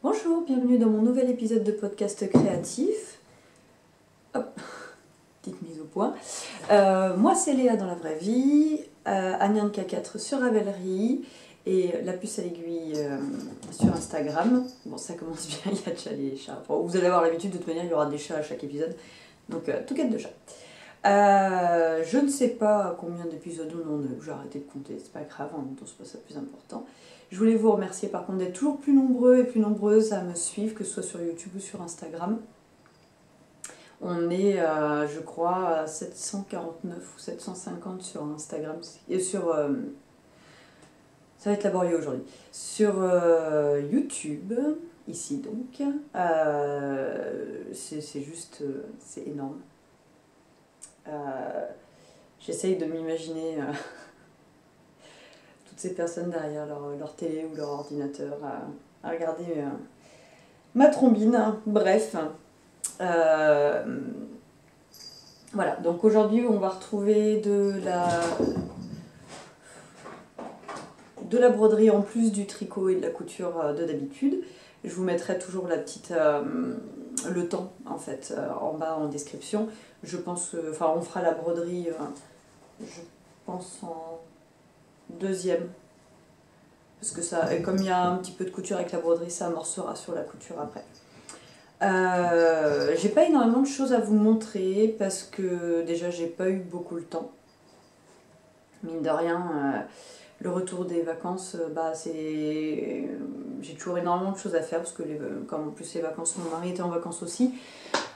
Bonjour, bienvenue dans mon nouvel épisode de podcast créatif. Hop, petite mise au point. Moi c'est Léa dans la vraie vie, Anyanka4 sur Ravelry et la puce à l'aiguille sur Instagram. Bon, ça commence bien, il y a déjà les chats. Bon, vous allez avoir l'habitude, de toute manière il y aura des chats à chaque épisode, donc tout quête de chats. Je ne sais pas combien d'épisodes on en a, j'ai arrêté de compter, c'est pas grave, en même temps c'est pas ça le plus important. Je voulais vous remercier par contre d'être toujours plus nombreux et plus nombreuses à me suivre, que ce soit sur YouTube ou sur Instagram. On est, je crois, à 749 ou 750 sur Instagram, et sur... ça va être laborieux aujourd'hui. Sur YouTube, ici donc, c'est juste, c'est énorme. J'essaye de m'imaginer toutes ces personnes derrière leur télé ou leur ordinateur à regarder ma trombine. Bref, voilà, donc aujourd'hui on va retrouver de la broderie en plus du tricot et de la couture de d'habitude. Je vous mettrai toujours la petite, le temps en fait en bas en description. Je pense, enfin on fera la broderie, je pense en deuxième. Parce que ça, comme il y a un petit peu de couture avec la broderie, ça amorcera sur la couture après. J'ai pas énormément de choses à vous montrer parce que déjà j'ai pas eu beaucoup le temps. Mine de rien, le retour des vacances, j'ai toujours énormément de choses à faire parce que comme en plus les vacances, mon mari était en vacances aussi,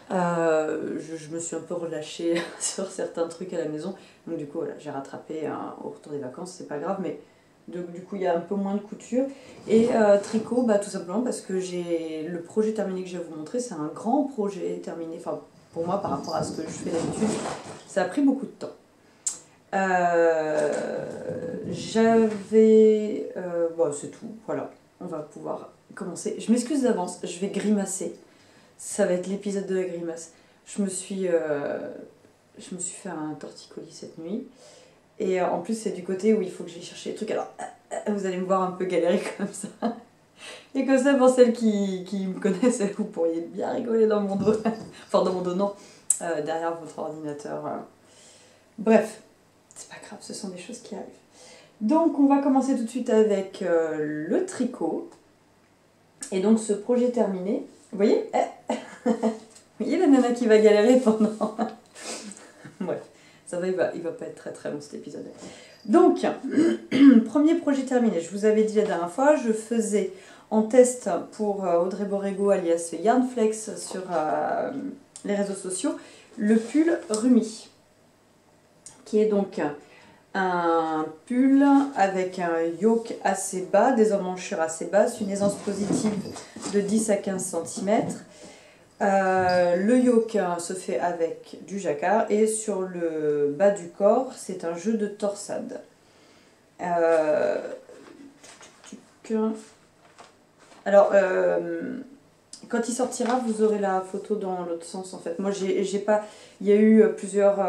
je me suis un peu relâchée sur certains trucs à la maison. Donc du coup voilà, j'ai rattrapé au retour des vacances, c'est pas grave, mais du coup il y a un peu moins de couture. Et tricot, tout simplement parce que j'ai le projet terminé que je vais vous montrer, c'est un grand projet terminé, enfin pour moi par rapport à ce que je fais d'habitude, ça a pris beaucoup de temps. Bon, c'est tout, voilà, on va pouvoir commencer. Je m'excuse d'avance, je vais grimacer. Ça va être l'épisode de la grimace. Je me suis fait un torticolis cette nuit. Et en plus, c'est du côté où il faut que j'aille chercher les trucs. Alors, vous allez me voir un peu galérer comme ça. Et comme ça, pour celles qui me connaissent, vous pourriez bien rigoler dans mon dos. Enfin, dans mon dos, non. Derrière votre ordinateur. Bref, c'est pas grave, ce sont des choses qui arrivent. Donc, on va commencer tout de suite avec le tricot. Et donc, ce projet terminé. Vous voyez vous voyez la nana qui va galérer pendant... Bref, ça va, il va pas être très très long cet épisode. Donc, premier projet terminé. Je vous avais dit la dernière fois, je faisais en test pour Audrey Borrego alias Yarnflex sur les réseaux sociaux, le pull Rumi, qui est donc un pull avec un yoke assez bas, des emmanchures assez basses, une aisance positive de 10 à 15 cm. Le yoke se fait avec du jacquard et sur le bas du corps, c'est un jeu de torsade. Alors, quand il sortira, vous aurez la photo dans l'autre sens en fait. Moi, j'ai pas. Il y a eu plusieurs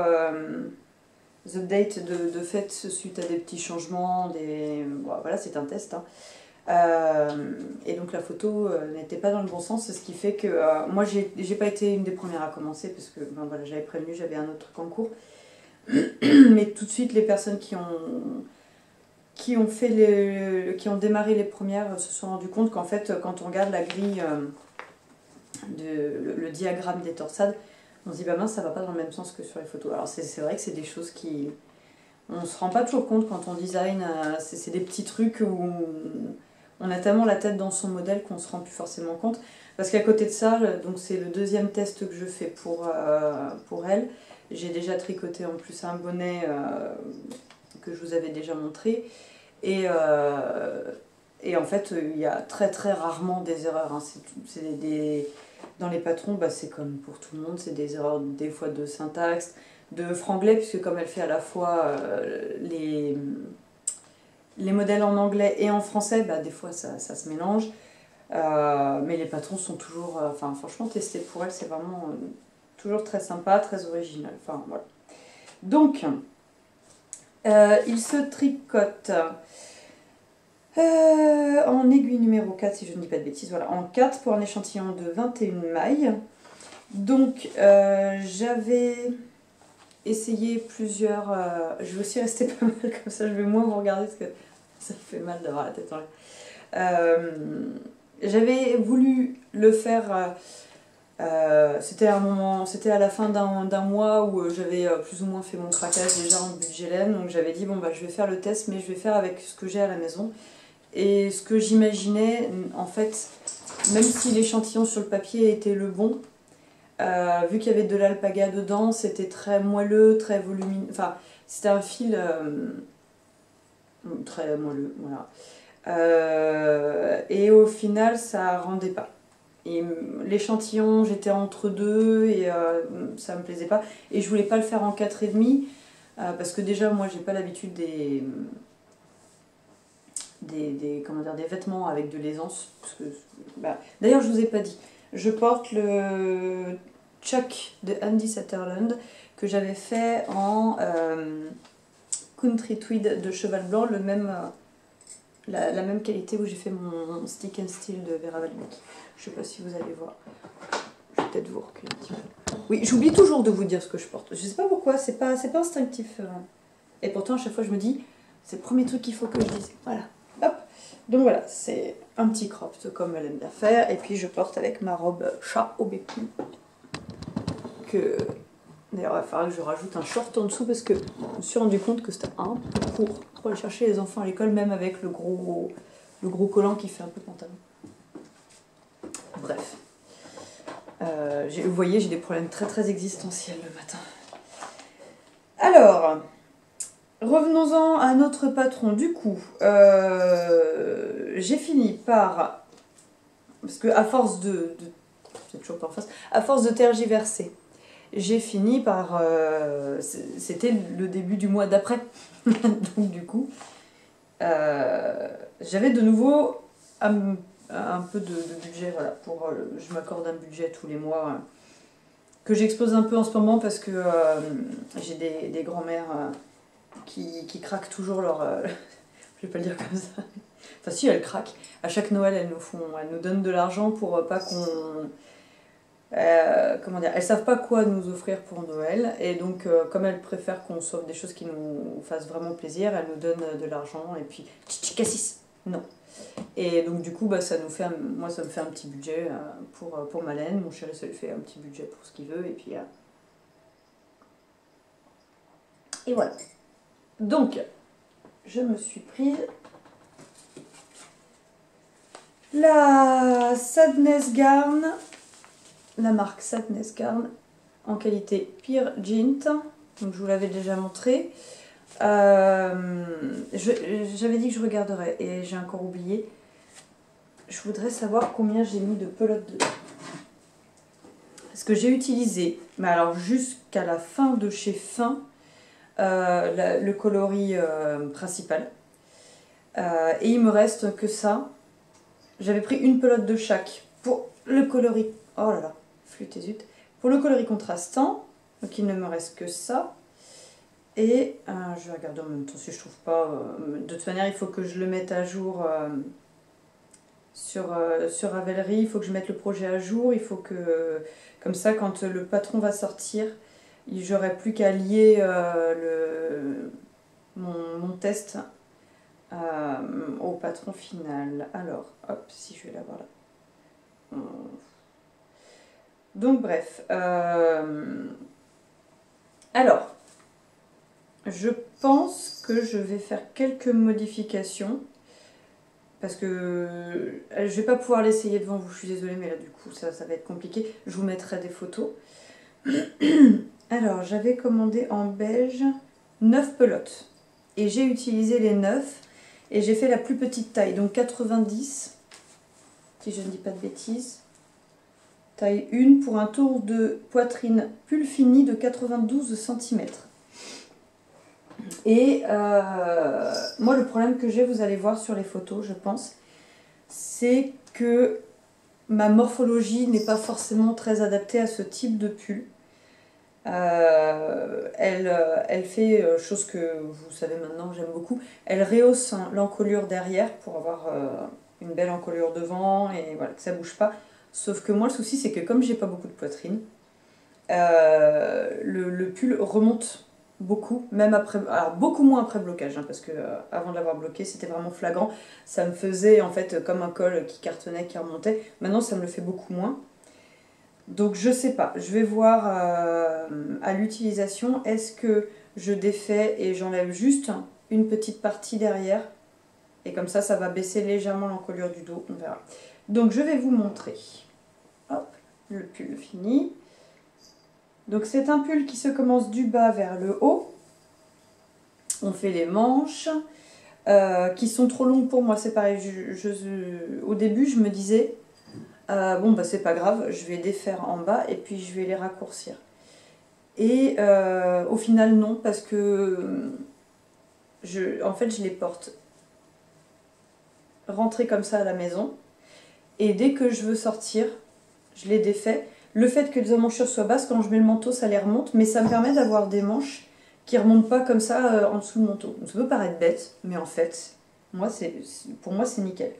updates de fait suite à des petits changements. Bon, voilà, c'est un test. Hein. Et donc la photo n'était pas dans le bon sens, ce qui fait que moi j'ai pas été une des premières à commencer parce que voilà, j'avais prévenu, j'avais un autre truc en cours. Mais tout de suite les personnes qui ont démarré les premières se sont rendues compte qu'en fait quand on regarde la grille le diagramme des torsades, on se dit mince, ça va pas dans le même sens que sur les photos. Alors c'est vrai que c'est des choses qui on se rend pas toujours compte quand on design, c'est des petits trucs où on a tellement la tête dans son modèle qu'on ne se rend plus forcément compte. Parce qu'à côté de ça, donc c'est le deuxième test que je fais pour elle. J'ai déjà tricoté en plus un bonnet que je vous avais déjà montré. Et en fait, il y a très très rarement des erreurs. Hein. Dans les patrons, c'est comme pour tout le monde, c'est des erreurs des fois de syntaxe, de franglais, puisque comme elle fait à la fois les modèles en anglais et en français, des fois ça se mélange. Mais les patrons sont toujours, franchement, testés pour elle, c'est vraiment toujours très sympa, très original. Enfin, voilà. Donc, il se tricote en aiguille numéro 4, si je ne dis pas de bêtises, voilà, en 4 pour un échantillon de 21 mailles. Donc j'avais essayé plusieurs... je vais aussi rester pas mal comme ça, je vais moins vous regarder parce que ça me fait mal d'avoir la tête en l'air. J'avais voulu le faire... c'était à la fin d'un mois où j'avais plus ou moins fait mon craquage déjà en budget laine, donc j'avais dit bon bah je vais faire le test, mais je vais faire avec ce que j'ai à la maison. Et ce que j'imaginais, en fait, même si l'échantillon sur le papier était le bon, vu qu'il y avait de l'alpaga dedans, c'était très moelleux, très volumineux, enfin c'était un fil très moelleux, voilà. Et au final ça rendait pas. Et l'échantillon, j'étais entre deux et ça me plaisait pas. Et je voulais pas le faire en 4,5 parce que déjà, moi, j'ai pas l'habitude comment dire, des vêtements avec de l'aisance. Bah, d'ailleurs, je vous ai pas dit, je porte le Chuck de Andy Sutherland que j'avais fait en Country Tweed de cheval blanc, le même... la même qualité où j'ai fait mon Stick and Steel de Vera Waldbeck. Je sais pas si vous allez voir. Je vais peut-être vous reculer un petit peu. Oui, j'oublie toujours de vous dire ce que je porte. Je sais pas pourquoi, c'est pas instinctif. Et pourtant, à chaque fois, je me dis, c'est le premier truc qu'il faut que je dise. Voilà. Hop. Donc voilà, c'est un petit crop comme elle aime bien faire. Et puis, je porte avec ma robe chat au bécon. D'ailleurs, il va falloir que je rajoute un short en dessous parce que je me suis rendu compte que c'était un peu court pour aller chercher les enfants à l'école, même avec le gros collant qui fait un peu pantalon. Bref. Vous voyez, j'ai des problèmes très très existentiels le matin. Alors, revenons-en à notre patron. Du coup, j'ai fini par... Parce que à force c'est toujours pas en face. À force de tergiverser, j'ai fini par... c'était le début du mois d'après. Donc du coup, j'avais de nouveau un peu de budget. Voilà, je m'accorde un budget tous les mois que j'expose un peu en ce moment parce que j'ai des grands-mères qui craquent toujours leur... je vais pas le dire comme ça. Enfin si, elles craquent. À chaque Noël, elles nous donnent de l'argent pour pas qu'on... comment dire, elles savent pas quoi nous offrir pour Noël et donc comme elles préfèrent qu'on s'offre des choses qui nous fassent vraiment plaisir, elles nous donnent de l'argent et puis cassis, non. Et donc du coup bah, moi ça me fait un petit budget pour ma laine, mon chéri ça lui fait un petit budget pour ce qu'il veut et puis et voilà. Donc je me suis prise la Sadness Garn, la marque Sadness Garn en qualité Pear Gint, donc je vous l'avais déjà montré. J'avais dit que je regarderais et j'ai encore oublié. Je voudrais savoir combien j'ai mis de pelote dedans. Parce que j'ai utilisé, mais alors jusqu'à la fin de chez Fin, le coloris principal. Et il me reste que ça. J'avais pris une pelote de chaque pour le coloris. Oh là là, flûte et zut. Pour le coloris contrastant, donc il ne me reste que ça. Et je vais regarder en même temps si je trouve pas. De toute manière, il faut que je le mette à jour sur Ravelry. Il faut que je mette le projet à jour. Il faut que, comme ça, quand le patron va sortir, j'aurai plus qu'à lier mon test au patron final. Alors, hop, si je vais l'avoir là. Donc, bref. Alors, je pense que je vais faire quelques modifications. Parce que je vais pas pouvoir l'essayer devant vous, je suis désolée, mais là du coup ça va être compliqué. Je vous mettrai des photos. Alors, j'avais commandé en beige 9 pelotes. Et j'ai utilisé les 9 et j'ai fait la plus petite taille, donc 90, si je ne dis pas de bêtises. Taille 1 pour un tour de poitrine pull fini de 92 cm. Et moi, le problème que j'ai, vous allez voir sur les photos, je pense, c'est que ma morphologie n'est pas forcément très adaptée à ce type de pull. Elle fait chose que vous savez maintenant, j'aime beaucoup. Elle rehausse l'encolure derrière pour avoir une belle encolure devant et voilà, que ça bouge pas. Sauf que moi, le souci, c'est que comme j'ai pas beaucoup de poitrine, le pull remonte beaucoup, même après, alors beaucoup moins après blocage, hein, parce que avant de l'avoir bloqué, c'était vraiment flagrant. Ça me faisait en fait comme un col qui cartonnait, qui remontait. Maintenant, ça me le fait beaucoup moins. Donc je sais pas, je vais voir à l'utilisation, est-ce que je défais et j'enlève juste une petite partie derrière, et comme ça va baisser légèrement l'encolure du dos, on verra. Donc je vais vous montrer, hop, le pull fini. Donc c'est un pull qui se commence du bas vers le haut, on fait les manches, qui sont trop longues pour moi, c'est pareil, au début je me disais, bon bah c'est pas grave, je vais défaire en bas et puis je vais les raccourcir. Et au final non, parce que en fait je les porte rentrer comme ça à la maison, et dès que je veux sortir, je les défais. Le fait que les emmanchures soient basses, quand je mets le manteau ça les remonte, mais ça me permet d'avoir des manches qui remontent pas comme ça en dessous le manteau. Donc, ça peut paraître bête, mais en fait, pour moi c'est nickel.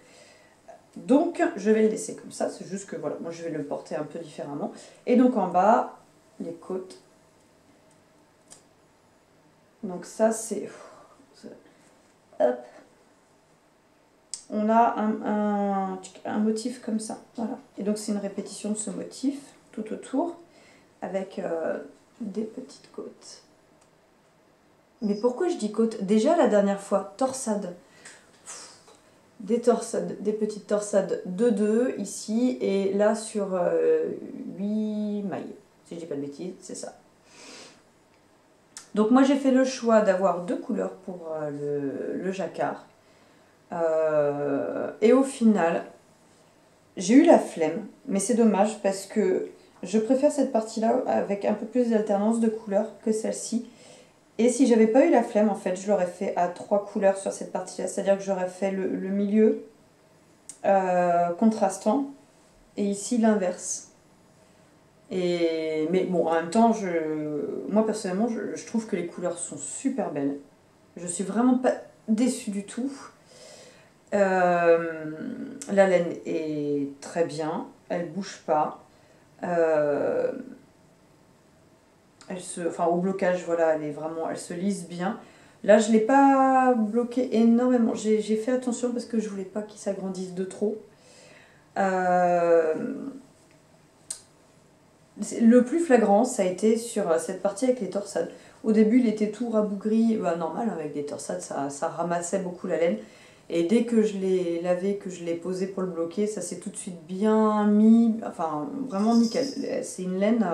Donc je vais le laisser comme ça, c'est juste que voilà, moi je vais le porter un peu différemment. Et donc en bas, les côtes. Donc ça c'est... Hop. On a un motif comme ça, voilà. Et donc c'est une répétition de ce motif tout autour, avec des petites côtes. Mais pourquoi je dis côtes? Déjà la dernière fois, torsade. Des torsades, des petites torsades de 2 ici, et là sur 8 mailles, si je dis pas de bêtises, c'est ça. Donc moi j'ai fait le choix d'avoir 2 couleurs pour le jacquard. Et au final, j'ai eu la flemme, mais c'est dommage parce que je préfère cette partie-là avec un peu plus d'alternance de couleurs que celle-ci. Et si j'avais pas eu la flemme, en fait, je l'aurais fait à 3 couleurs sur cette partie-là. C'est-à-dire que j'aurais fait le milieu contrastant et ici l'inverse. Mais bon, en même temps, moi personnellement, je trouve que les couleurs sont super belles. Je suis vraiment pas déçue du tout. La laine est très bien, elle bouge pas. Enfin, au blocage, voilà, elle se lisse bien. Là, je ne l'ai pas bloqué énormément. J'ai fait attention parce que je voulais pas qu'il s'agrandisse de trop. Le plus flagrant, ça a été sur cette partie avec les torsades. Au début, il était tout rabougri, bah, normal, hein, avec des torsades, ça ramassait beaucoup la laine. Et dès que je l'ai lavé, que je l'ai posé pour le bloquer, ça s'est tout de suite bien mis, enfin, vraiment nickel. C'est une laine,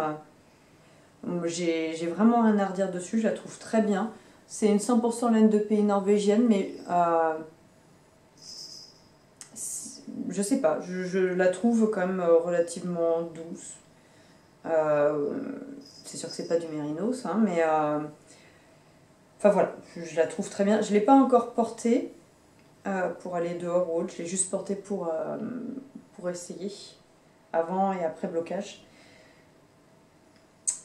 j'ai vraiment rien à redire dessus, je la trouve très bien. C'est une 100% laine de pays norvégienne, mais je sais pas, je la trouve quand même relativement douce. C'est sûr que c'est pas du mérinos, hein, mais enfin voilà, je la trouve très bien. Je l'ai pas encore portée pour aller dehors ou autre, je l'ai juste portée pour essayer avant et après blocage.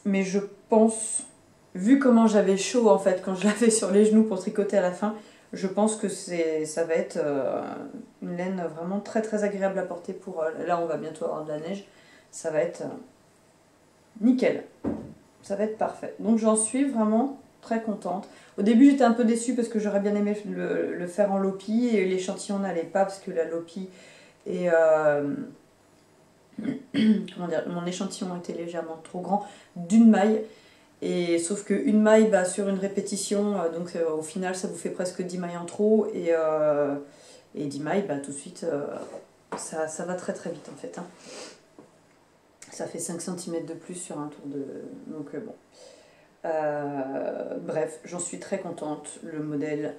Mais je pense, vu comment j'avais chaud en fait quand je l'avais sur les genoux pour tricoter à la fin, je pense que ça va être une laine vraiment très très agréable à porter pour... là on va bientôt avoir de la neige, ça va être nickel, ça va être parfait. Donc j'en suis vraiment très contente. Au début j'étais un peu déçue parce que j'aurais bien aimé le faire en lopi et l'échantillon n'allait pas parce que la lopi est... comment dire, mon échantillon était légèrement trop grand d'une maille, et sauf qu'une maille sur une répétition, donc au final ça vous fait presque 10 mailles en trop, et 10 mailles tout de suite ça va très très vite en fait, hein. Ça fait 5 cm de plus sur un tour de... donc bon. Bref, j'en suis très contente, le modèle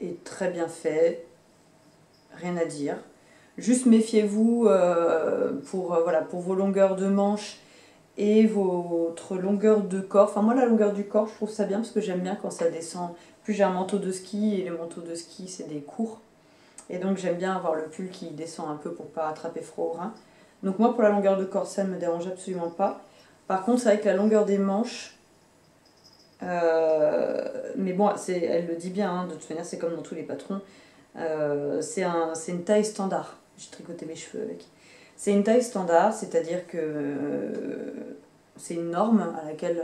est très bien fait, rien à dire. Juste méfiez-vous pour vos longueurs de manches et votre longueur de corps. Enfin moi la longueur du corps je trouve ça bien parce que j'aime bien quand ça descend. Plus j'ai un manteau de ski et les manteaux de ski c'est des courts. Et donc j'aime bien avoir le pull qui descend un peu pour pas attraper froid au rein. Donc moi pour la longueur de corps ça ne me dérange absolument pas. Par contre c'est avec la longueur des manches. Mais bon elle le dit bien, hein, de toute manière c'est comme dans tous les patrons. C'est une taille standard. J'ai tricoté mes cheveux avec. C'est une taille standard, c'est-à-dire que c'est une norme à laquelle,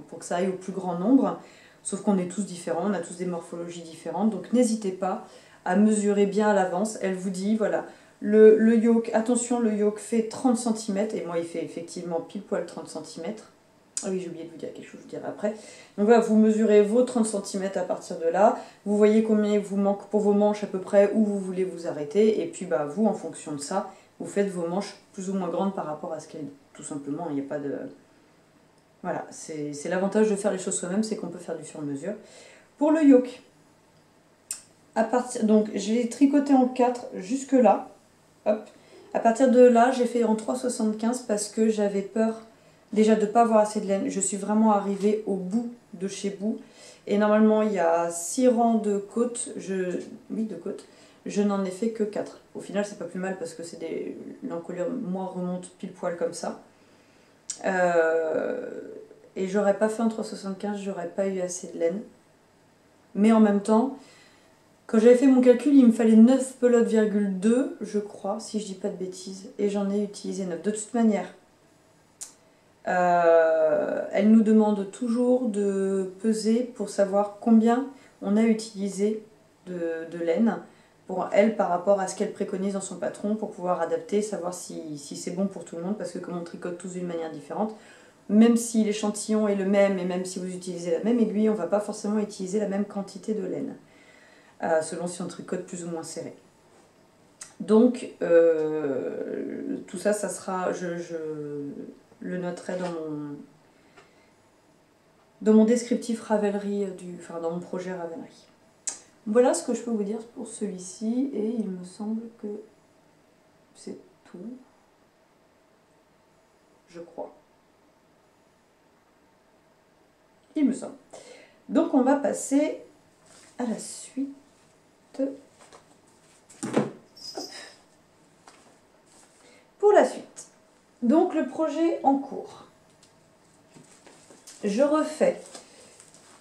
pour que ça aille au plus grand nombre, sauf qu'on est tous différents, on a tous des morphologies différentes, donc n'hésitez pas à mesurer bien à l'avance. Elle vous dit, voilà, le yoke, attention, le yoke fait 30 cm, et moi il fait effectivement pile poil 30 cm. Ah oui, j'ai oublié de vous dire quelque chose, je vous dirai après. Donc voilà, vous mesurez vos 30 cm à partir de là, vous voyez combien il vous manque pour vos manches à peu près, où vous voulez vous arrêter, et puis vous, en fonction de ça, vous faites vos manches plus ou moins grandes par rapport à ce qu'elles... Tout simplement, il n'y a pas de... Voilà, c'est l'avantage de faire les choses soi-même, c'est qu'on peut faire du sur-mesure. Pour le yoke, donc je l'ai tricoté en 4 jusque là. Hop. À partir de là, j'ai fait en 3,75 parce que j'avais peur déjà de ne pas avoir assez de laine. Je suis vraiment arrivée au bout de chez bout. Et normalement, il y a 6 rangs de côtes. Oui, de côtes. Je n'en ai fait que 4. Au final, c'est pas plus mal parce que c'est des... l'encolure, moi, remonte pile poil comme ça. Et j'aurais pas fait en 3,75, j'aurais pas eu assez de laine. Mais en même temps, quand j'avais fait mon calcul, il me fallait 9 pelotes,2, je crois, si je dis pas de bêtises. Et j'en ai utilisé 9. De toute manière, elle nous demande toujours de peser pour savoir combien on a utilisé de laine pour elle par rapport à ce qu'elle préconise dans son patron pour pouvoir adapter, savoir si c'est bon pour tout le monde parce que comme on tricote tous d'une manière différente, même si l'échantillon est le même et même si vous utilisez la même aiguille, on ne va pas forcément utiliser la même quantité de laine selon si on tricote plus ou moins serré. Donc tout ça, ça sera, je le noterai dans mon descriptif Ravelry, dans mon projet Ravelry. Voilà ce que je peux vous dire pour celui-ci et il me semble que c'est tout, je crois. Il me semble. Donc on va passer à la suite. Hop. Pour la suite, donc le projet en cours. Je refais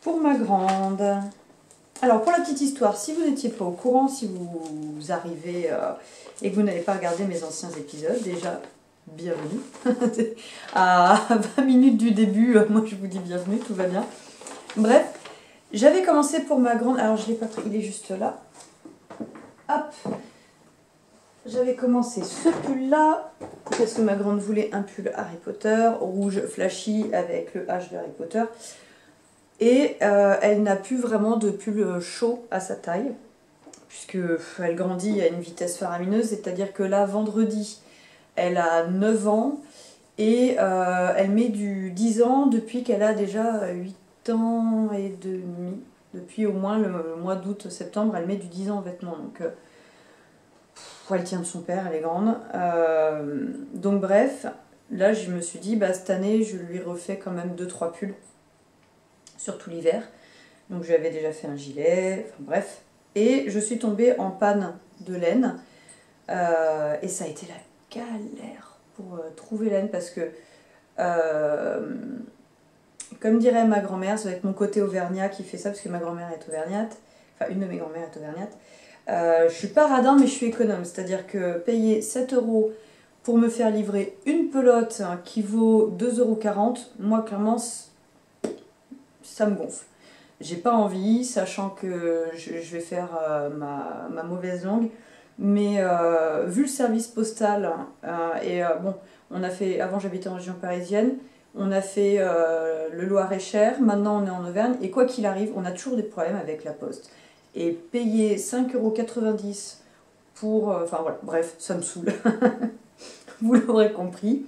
pour ma grande. Alors pour la petite histoire, si vous n'étiez pas au courant, si vous arrivez et que vous n'avez pas regardé mes anciens épisodes, déjà bienvenue. À 20 minutes du début, moi je vous dis bienvenue, tout va bien. Bref, j'avais commencé pour ma grande, alors je ne l'ai pas pris, il est juste là. Hop, j'avais commencé ce pull là, parce que ma grande voulait un pull Harry Potter, rouge flashy avec le H de Harry Potter. Et elle n'a plus vraiment de pull chaud à sa taille, puisqu'elle grandit à une vitesse faramineuse, c'est-à-dire que là, vendredi, elle a 9 ans, et elle met du 10 ans depuis qu'elle a déjà 8 ans et demi. Depuis au moins le mois d'août-septembre, elle met du 10 ans en vêtements. Donc, elle tient de son père, elle est grande. Donc bref, là, je me suis dit, cette année, je lui refais quand même 2-3 pulls. Surtout l'hiver. Donc je lui avais déjà fait un gilet, enfin bref. Et je suis tombée en panne de laine. Et ça a été la galère pour trouver laine parce que, comme dirait ma grand-mère, ça va être mon côté auvergnat qui fait ça parce que ma grand-mère est auvergnate. Enfin, une de mes grand-mères est auvergnate. Je suis pas radin mais je suis économe. C'est-à-dire que payer 7 € pour me faire livrer une pelote qui vaut 2,40 €, moi clairement... ça me gonfle. J'ai pas envie, sachant que je vais faire ma mauvaise langue, mais vu le service postal, bon, on a fait, avant j'habitais en région parisienne, on a fait le Loir-et-Cher, maintenant on est en Auvergne, et quoi qu'il arrive, on a toujours des problèmes avec la poste. Et payer 5,90 € pour... enfin voilà, bref, ça me saoule. Vous l'aurez compris.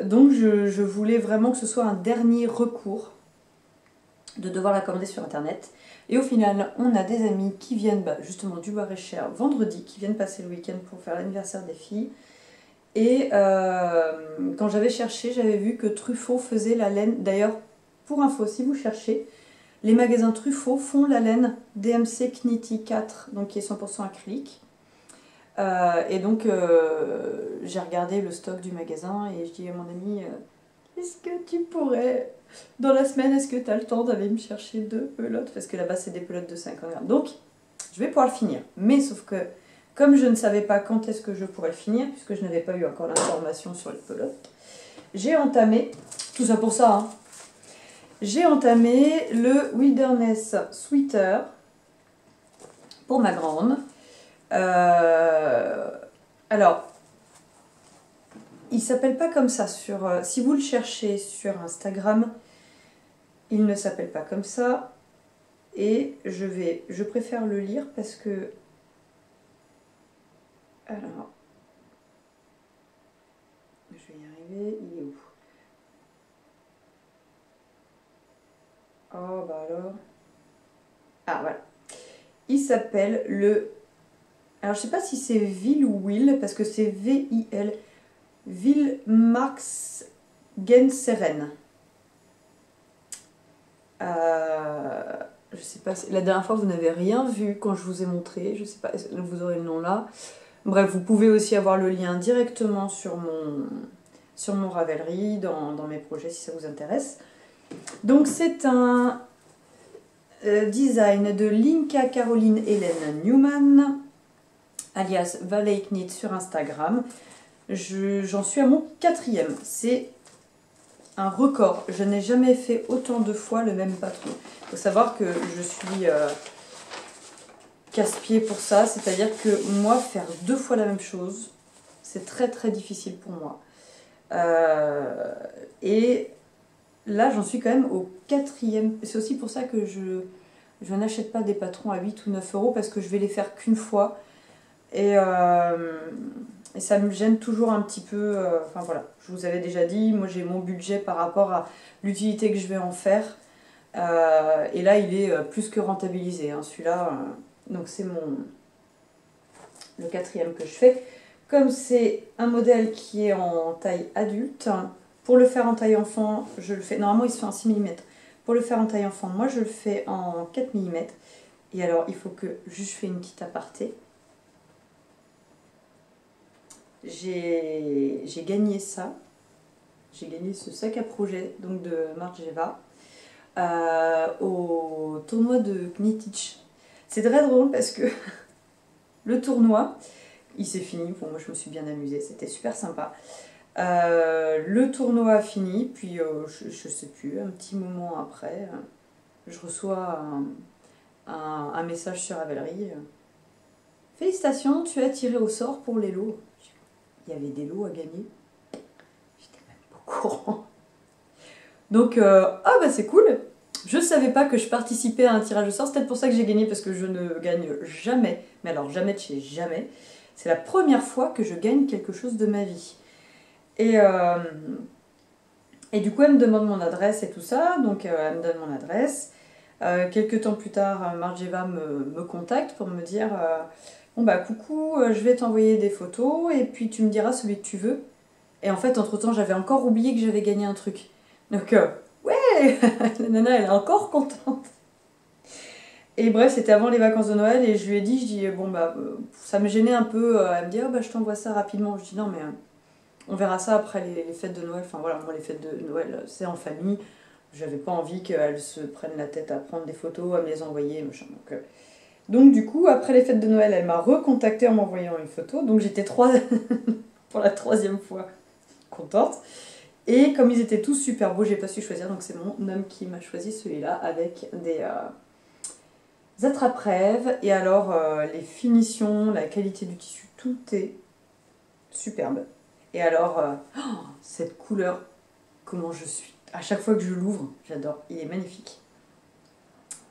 Donc je voulais vraiment que ce soit un dernier recours de devoir la commander sur internet. Et au final, on a des amis qui viennent justement du Loir-et-Cher vendredi, qui viennent passer le week-end pour faire l'anniversaire des filles. Et quand j'avais cherché, j'avais vu que Truffaut faisait la laine. D'ailleurs, pour info, si vous cherchez, les magasins Truffaut font la laine DMC Knitty 4, donc qui est 100% acrylique. Et donc j'ai regardé le stock du magasin et je dis à mon ami est-ce que tu pourrais dans la semaine, est-ce que tu as le temps d'aller me chercher 2 pelotes parce que là-bas c'est des pelotes de 50 grammes. Donc je vais pouvoir le finir. Mais sauf que, comme je ne savais pas quand est-ce que je pourrais le finir, puisque je n'avais pas eu encore l'information sur les pelotes, j'ai entamé, tout ça pour ça, hein, j'ai entamé le Wilderness Sweater pour ma grande. Alors, il s'appelle pas comme ça sur... si vous le cherchez sur Instagram, il ne s'appelle pas comme ça. Et je préfère le lire parce que... Alors... Je vais y arriver. Il est où? Oh, bah alors... Ah, voilà. Il s'appelle le... Alors, je sais pas si c'est Will ou Will, parce que c'est V-I-L. Will Marx Genseren. Je sais pas, la dernière fois vous n'avez rien vu quand je vous ai montré, je sais pas, vous aurez le nom là. Bref, vous pouvez aussi avoir le lien directement sur mon Ravelry, dans mes projets si ça vous intéresse. Donc c'est un design de Linka Caroline Hélène Newman, alias Valley Knit sur Instagram. J'en suis à mon 4e. C'est un record. Je n'ai jamais fait autant de fois le même patron. Il faut savoir que je suis casse-pied pour ça. C'est-à-dire que moi, faire 2 fois la même chose, c'est très très difficile pour moi. Et là, j'en suis quand même au 4e. C'est aussi pour ça que je n'achète pas des patrons à 8 ou 9 euros parce que je vais les faire qu'une fois. Et ça me gêne toujours un petit peu. Enfin voilà, je vous avais déjà dit, moi j'ai mon budget par rapport à l'utilité que je vais en faire. Et là, il est plus que rentabilisé, hein, celui-là. Donc c'est le 4e que je fais. Comme c'est un modèle qui est en taille adulte, pour le faire en taille enfant, je le fais... Normalement, il se fait en 6 mm. Pour le faire en taille enfant, moi je le fais en 4 mm. Et alors, il faut que je fais une petite aparté. J'ai gagné ça. J'ai gagné ce sac à projet donc de Margeva au tournoi de Knitich. C'est très drôle parce que le tournoi, il s'est fini. Bon, moi je me suis bien amusée, c'était super sympa. Le tournoi a fini, puis je sais plus, un petit moment après, je reçois un message sur Ravelry. Félicitations, tu as tiré au sort pour les lots. Il y avait des lots à gagner. J'étais même pas au courant. Donc, ah bah c'est cool. Je savais pas que je participais à un tirage au sort. C'est peut-être pour ça que j'ai gagné, parce que je ne gagne jamais. Mais alors jamais de chez jamais. C'est la première fois que je gagne quelque chose de ma vie. Et du coup, elle me demande mon adresse et tout ça. Donc, elle me donne mon adresse. Quelques temps plus tard, Margeva me contacte pour me dire... bon bah coucou, je vais t'envoyer des photos et puis tu me diras celui que tu veux. Et en fait, entre-temps, j'avais encore oublié que j'avais gagné un truc. Donc, ouais, la nana, elle est encore contente. Et bref, c'était avant les vacances de Noël et je lui ai dit, bon bah, ça me gênait un peu. Elle me dit, oh bah je t'envoie ça rapidement. Je dis, non mais on verra ça après les fêtes de Noël. Enfin voilà, moi les fêtes de Noël, c'est en famille. J'avais pas envie qu'elle se prenne la tête à prendre des photos, à me les envoyer, machin. Donc du coup, après les fêtes de Noël, elle m'a recontactée en m'envoyant une photo. Donc j'étais pour la 3e fois contente. Et comme ils étaient tous super beaux, j'ai pas su choisir. Donc c'est mon homme qui m'a choisi celui-là avec des attrape-rêves. Et alors les finitions, la qualité du tissu, tout est superbe. Et alors, cette couleur, comment je suis. À chaque fois que je l'ouvre, j'adore. Il est magnifique.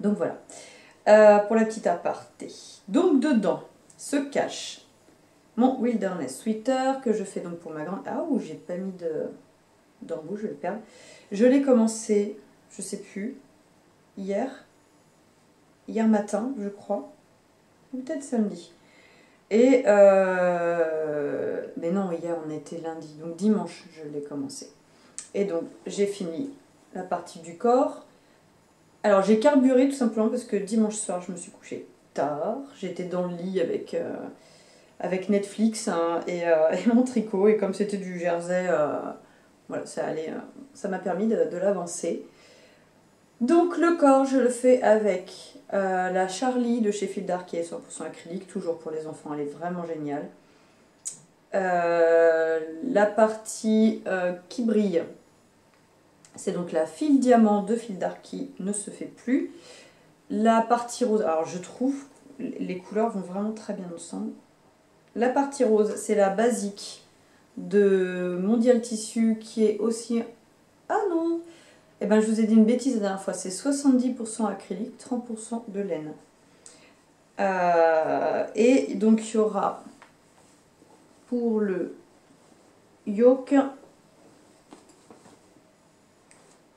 Donc voilà. Pour la petite aparté. Donc dedans se cache mon Wilderness Sweater que je fais donc pour ma grande... Ah, où j'ai pas mis d'embout, je vais le perdre. Je l'ai commencé, je sais plus, hier matin, je crois, ou peut-être samedi. Et mais non, hier on était lundi, donc dimanche je l'ai commencé. Et donc j'ai fini la partie du corps. Alors j'ai carburé tout simplement parce que dimanche soir je me suis couchée tard. J'étais dans le lit avec Netflix, hein, et mon tricot. Et comme c'était du jersey, voilà, ça allait, ça m'a permis de l'avancer. Donc le corps, je le fais avec la Charlie de chez Fil d'Art qui est 100% acrylique, toujours pour les enfants, elle est vraiment géniale. La partie qui brille, c'est donc la fil diamant de Fil d'Art qui ne se fait plus. La partie rose, alors je trouve les couleurs vont vraiment très bien ensemble. La partie rose, c'est la basique de Mondial Tissu qui est aussi... Ah non! Eh ben, je vous ai dit une bêtise la dernière fois, c'est 70% acrylique, 30% de laine. Et donc il y aura pour le yoke,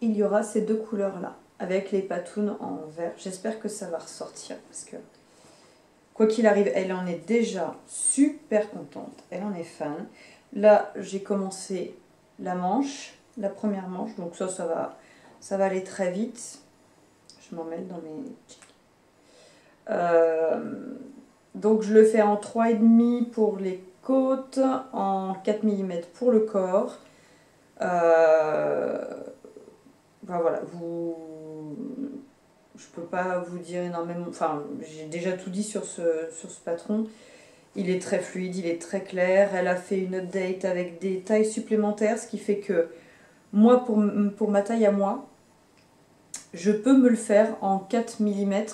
il y aura ces deux couleurs-là, avec les patounes en vert. J'espère que ça va ressortir, parce que quoi qu'il arrive, elle en est déjà super contente, elle en est fan. Là, j'ai commencé la manche, la première manche, donc ça va aller très vite. Je m'en mêle dans mes... donc je le fais en 3,5 pour les côtes, en 4 mm pour le corps. Ben voilà, je peux pas vous dire énormément, enfin j'ai déjà tout dit sur ce patron. Il est très fluide, il est très clair, elle a fait une update avec des tailles supplémentaires, ce qui fait que moi pour ma taille à moi, je peux me le faire en 4 mm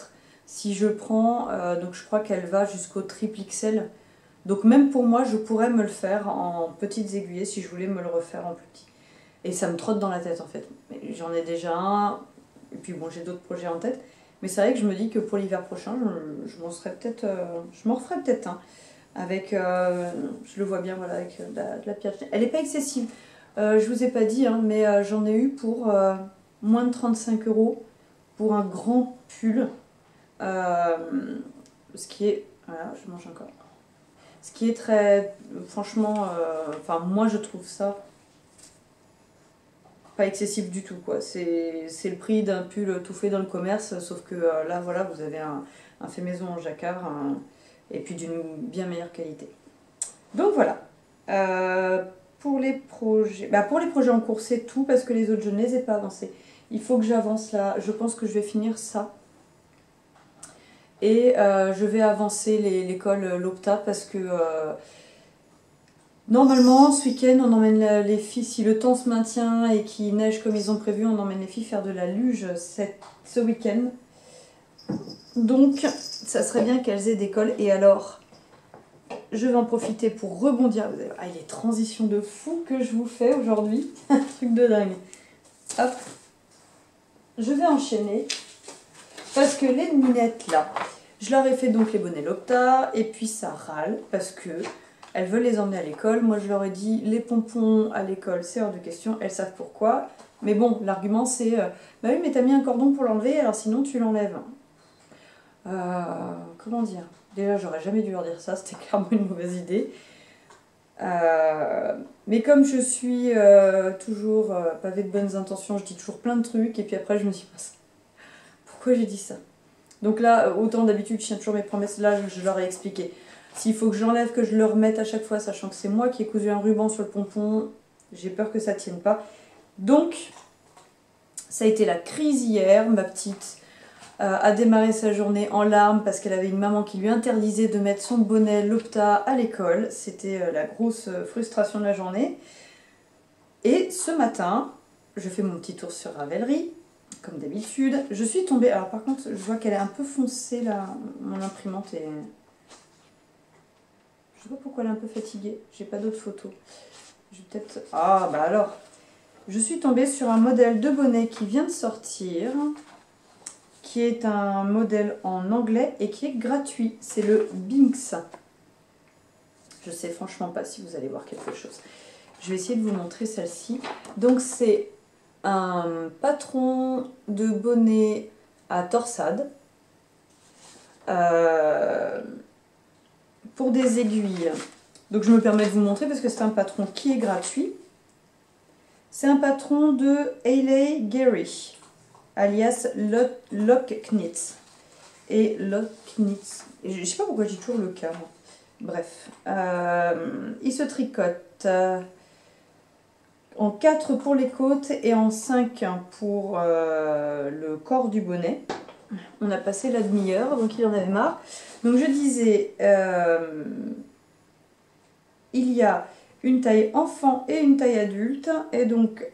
si je prends, donc je crois qu'elle va jusqu'au triple XL. Donc même pour moi, je pourrais me le faire en petites aiguillées si je voulais me le refaire en plus petit. Et ça me trotte dans la tête en fait. J'en ai déjà un, et puis bon, j'ai d'autres projets en tête. Mais c'est vrai que je me dis que pour l'hiver prochain, je m'en referai peut-être un. Avec, je le vois bien, voilà, avec de la pierre. Elle n'est pas excessive. Je vous ai pas dit, hein, mais j'en ai eu pour moins de 35 € pour un grand pull. Ce qui est... Voilà, je mange encore. Ce qui est très... Franchement, enfin moi je trouve ça pas excessif du tout, quoi. C'est le prix d'un pull tout fait dans le commerce, sauf que là, voilà, vous avez un fait maison en jacquard, et puis d'une bien meilleure qualité. Donc voilà. Pour les projets en cours, c'est tout, parce que les autres, je ne les ai pas avancés. Il faut que j'avance là. Je pense que je vais finir ça. Et je vais avancer l'école Lopta, parce que normalement, ce week-end, on emmène les filles, si le temps se maintient et qu'il neige comme ils ont prévu, on emmène les filles faire de la luge ce week-end. Donc, ça serait bien qu'elles aient d'école. Et alors, je vais en profiter pour rebondir. Ah, il y a des transitions de fou que je vous fais aujourd'hui. Un truc de dingue. Hop. Je vais enchaîner. Parce que les minettes, là, je leur ai fait donc les bonnets Lopta. Et puis, ça râle parce que elles veulent les emmener à l'école. Moi, je leur ai dit, les pompons à l'école, c'est hors de question. Elles savent pourquoi. Mais bon, l'argument, c'est, bah oui, mais t'as mis un cordon pour l'enlever, alors sinon, tu l'enlèves. Comment dire? Déjà, j'aurais jamais dû leur dire ça, c'était clairement une mauvaise idée. Mais comme je suis toujours pavée de bonnes intentions, je dis toujours plein de trucs, et puis après, je me dis, pourquoi j'ai dit ça? Donc là, autant d'habitude, je tiens toujours mes promesses. Là, je leur ai expliqué. S'il faut que je l'enlève, que je le remette à chaque fois, sachant que c'est moi qui ai cousu un ruban sur le pompon, j'ai peur que ça tienne pas. Donc, ça a été la crise hier. Ma petite a démarré sa journée en larmes parce qu'elle avait une maman qui lui interdisait de mettre son bonnet Lopta à l'école. C'était la grosse frustration de la journée. Et ce matin, je fais mon petit tour sur Ravelry, comme d'habitude. Je suis tombée... Alors par contre, je vois qu'elle est un peu foncée, là, mon imprimante. Et... je sais pas pourquoi elle est un peu fatiguée. J'ai pas d'autres photos. Je vais peut-être... Ah, bah alors. Je suis tombée sur un modèle de bonnet qui vient de sortir, qui est un modèle en anglais et qui est gratuit. C'est le Binks. Je sais franchement pas si vous allez voir quelque chose. Je vais essayer de vous montrer celle-ci. Donc c'est un patron de bonnet à torsade pour des aiguilles. Donc je me permets de vous montrer parce que c'est un patron qui est gratuit. C'est un patron de Hayley Gary, alias Locknit. Et Locknit, je sais pas pourquoi je dis toujours le cas. Bref, il se tricote en 4 pour les côtes et en 5 pour le corps du bonnet. On a passé la demi-heure, donc il en avait marre. Donc je disais, il y a une taille enfant et une taille adulte. Et donc,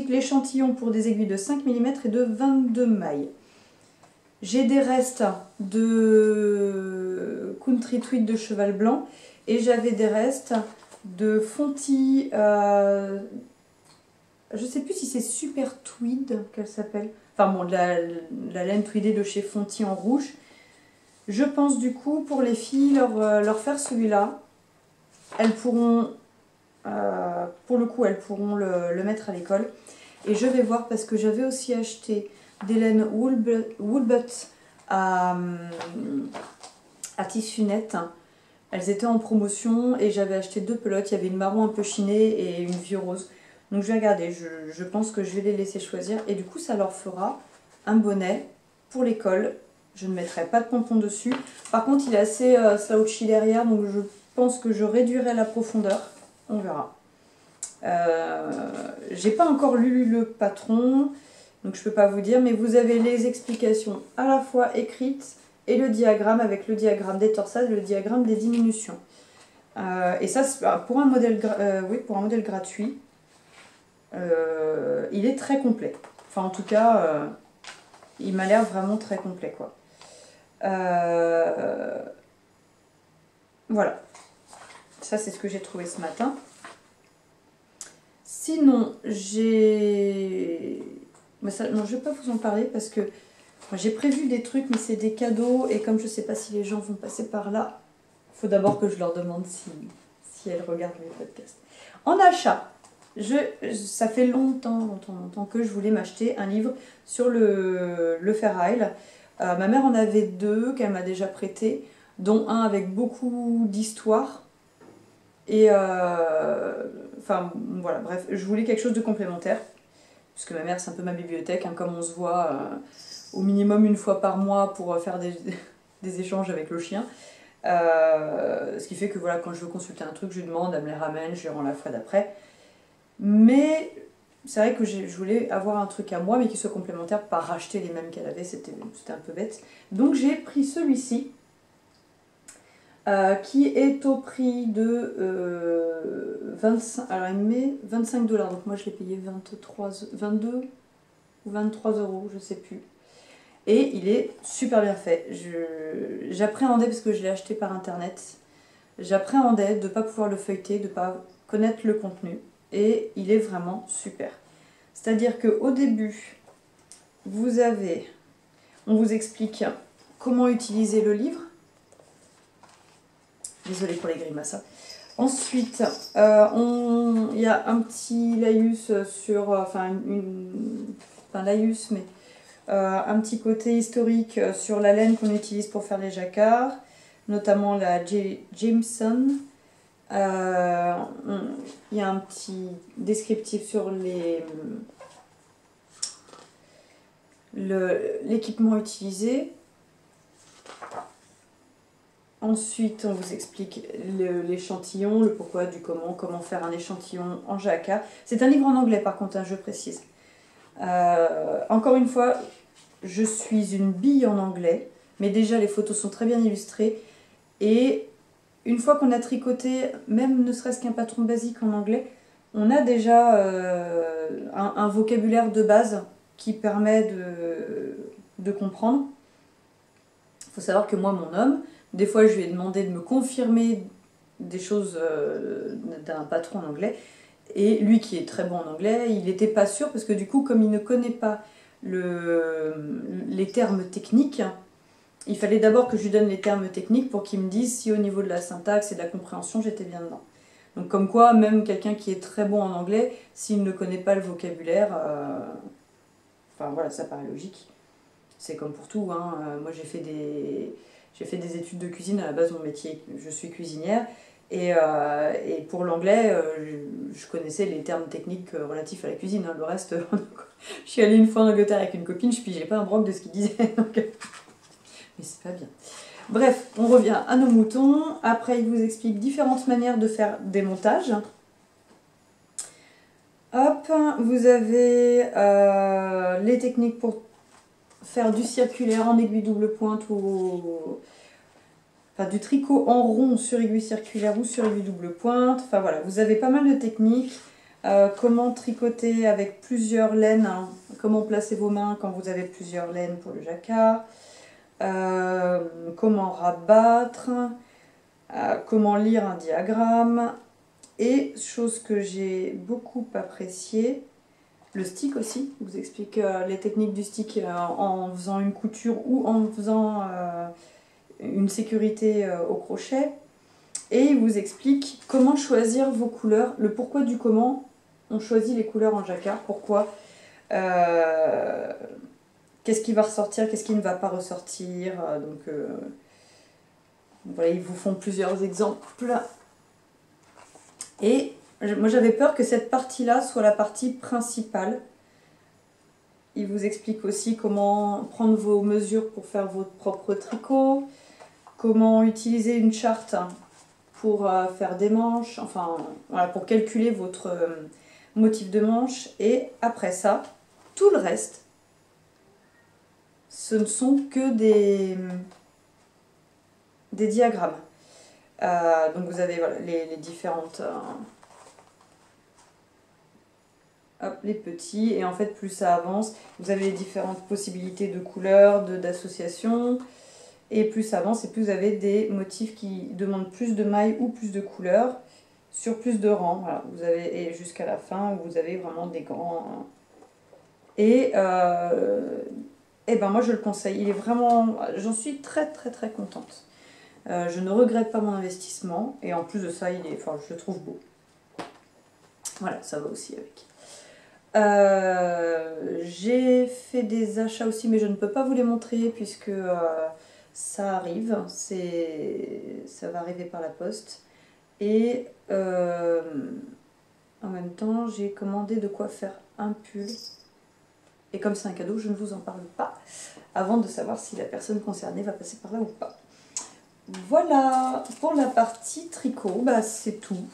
l'échantillon pour des aiguilles de 5 mm et de 22 mailles. J'ai des restes de Country Tweed de cheval blanc. Et j'avais des restes de Fonty, je ne sais plus si c'est Super Tweed qu'elle s'appelle. Enfin bon, de la laine tweedée de chez Fonty en rouge. Je pense du coup pour les filles leur faire celui-là. Elles pourront, pour le coup, elles pourront le mettre à l'école. Et je vais voir parce que j'avais aussi acheté des laines Woolbutt à tissu net. Elles étaient en promotion et j'avais acheté 2 pelotes. Il y avait une marron un peu chinée et une vue rose. Donc je vais regarder, je pense que je vais les laisser choisir. Et du coup, ça leur fera un bonnet pour l'école. Je ne mettrai pas de pompon dessus. Par contre, il est assez slouchy derrière, donc je pense que je réduirai la profondeur. On verra. J'ai pas encore lu le patron, donc je peux pas vous dire, mais vous avez les explications à la fois écrites et le diagramme avec le diagramme des torsades et le diagramme des diminutions. Et ça, pour un modèle, oui, pour un modèle gratuit, il est très complet. Enfin, en tout cas, il m'a l'air vraiment très complet, quoi. Voilà. Ça, c'est ce que j'ai trouvé ce matin. Sinon, j'ai... Non, je ne vais pas vous en parler parce que j'ai prévu des trucs, mais c'est des cadeaux. Et comme je ne sais pas si les gens vont passer par là, il faut d'abord que je leur demande si elles regardent mes podcasts. En achat, ça fait longtemps que je voulais m'acheter un livre sur le Fair Isle. Ma mère en avait 2 qu'elle m'a déjà prêté, dont un avec beaucoup d'histoire. Et enfin voilà, bref, je voulais quelque chose de complémentaire, puisque ma mère c'est un peu ma bibliothèque, hein, comme on se voit au minimum une fois par mois pour faire des échanges avec le chien. Ce qui fait que voilà, quand je veux consulter un truc, je lui demande, elle me les ramène, je les rends la fois d'après. Mais c'est vrai que je voulais avoir un truc à moi, mais qui soit complémentaire, pas racheter les mêmes qu'elle avait, c'était un peu bête. Donc j'ai pris celui-ci. Qui est au prix de 25, alors il met 25 $, donc moi je l'ai payé 22 ou 23 €, je sais plus. Et il est super bien fait. J'appréhendais, parce que je l'ai acheté par internet, j'appréhendais de ne pas pouvoir le feuilleter, de ne pas connaître le contenu. Et il est vraiment super. C'est-à-dire qu'au début, on vous explique comment utiliser le livre. Désolée pour les grimaces. Ensuite, il y a un petit laïus sur... Enfin, pas laïus, mais un petit côté historique sur la laine qu'on utilise pour faire les jacquards, notamment la Jameson. Il y a un petit descriptif sur l'équipement utilisé. Ensuite, on vous explique l'échantillon, le pourquoi, du comment faire un échantillon en jacquard. C'est un livre en anglais par contre, hein, je précise. Encore une fois, je suis une bille en anglais, mais déjà les photos sont très bien illustrées. Et une fois qu'on a tricoté, même ne serait-ce qu'un patron basique en anglais, on a déjà un vocabulaire de base qui permet de comprendre. Il faut savoir que moi, mon homme, des fois, je lui ai demandé de me confirmer des choses d'un patron en anglais. Et lui, qui est très bon en anglais, il n'était pas sûr, parce que du coup, comme il ne connaît pas les termes techniques, il fallait d'abord que je lui donne les termes techniques pour qu'il me dise si au niveau de la syntaxe et de la compréhension, j'étais bien dedans. Donc comme quoi, même quelqu'un qui est très bon en anglais, s'il ne connaît pas le vocabulaire, enfin voilà, ça paraît logique. C'est comme pour tout, hein. Moi j'ai fait des études de cuisine, à la base mon métier, je suis cuisinière, et pour l'anglais, je connaissais les termes techniques relatifs à la cuisine, hein. Le reste, je suis allée une fois en Angleterre avec une copine, je pigeais pas un broc de ce qu'il disait, donc... mais c'est pas bien. Bref, on revient à nos moutons. Après, il vous explique différentes manières de faire des montages. Hop, vous avez les techniques pour faire du circulaire en aiguille double pointe ou enfin, du tricot en rond sur aiguille circulaire ou sur aiguille double pointe. Enfin voilà, vous avez pas mal de techniques. Comment tricoter avec plusieurs laines, hein. Comment placer vos mains quand vous avez plusieurs laines pour le jacquard. Comment rabattre. Comment lire un diagramme. Et chose que j'ai beaucoup appréciée, le stick aussi. Je vous explique les techniques du stick en faisant une couture ou en faisant une sécurité au crochet. Et il vous explique comment choisir vos couleurs, le pourquoi du comment on choisit les couleurs en jacquard, pourquoi, qu'est-ce qui va ressortir, qu'est-ce qui ne va pas ressortir. Donc voilà, ils vous font plusieurs exemples. Et moi j'avais peur que cette partie-là soit la partie principale. Il vous explique aussi comment prendre vos mesures pour faire votre propre tricot, comment utiliser une charte pour faire des manches, enfin voilà, pour calculer votre motif de manche. Et après ça, tout le reste, ce ne sont que des diagrammes. Donc vous avez voilà, les différentes... hop, les petits, et en fait plus ça avance, vous avez les différentes possibilités de couleurs, d'associations, et plus ça avance, et plus vous avez des motifs qui demandent plus de mailles ou plus de couleurs, sur plus de rangs, voilà, vous avez, et jusqu'à la fin où vous avez vraiment des grands... Et ben moi je le conseille, il est vraiment... J'en suis très contente. Je ne regrette pas mon investissement, et en plus de ça, il est, enfin, je le trouve beau. Voilà, ça va aussi avec. J'ai fait des achats aussi, mais je ne peux pas vous les montrer puisque ça arrive, ça va arriver par la poste. Et en même temps, j'ai commandé de quoi faire un pull. Et comme c'est un cadeau, je ne vous en parle pas avant de savoir si la personne concernée va passer par là ou pas. Voilà, pour la partie tricot, bah, c'est tout.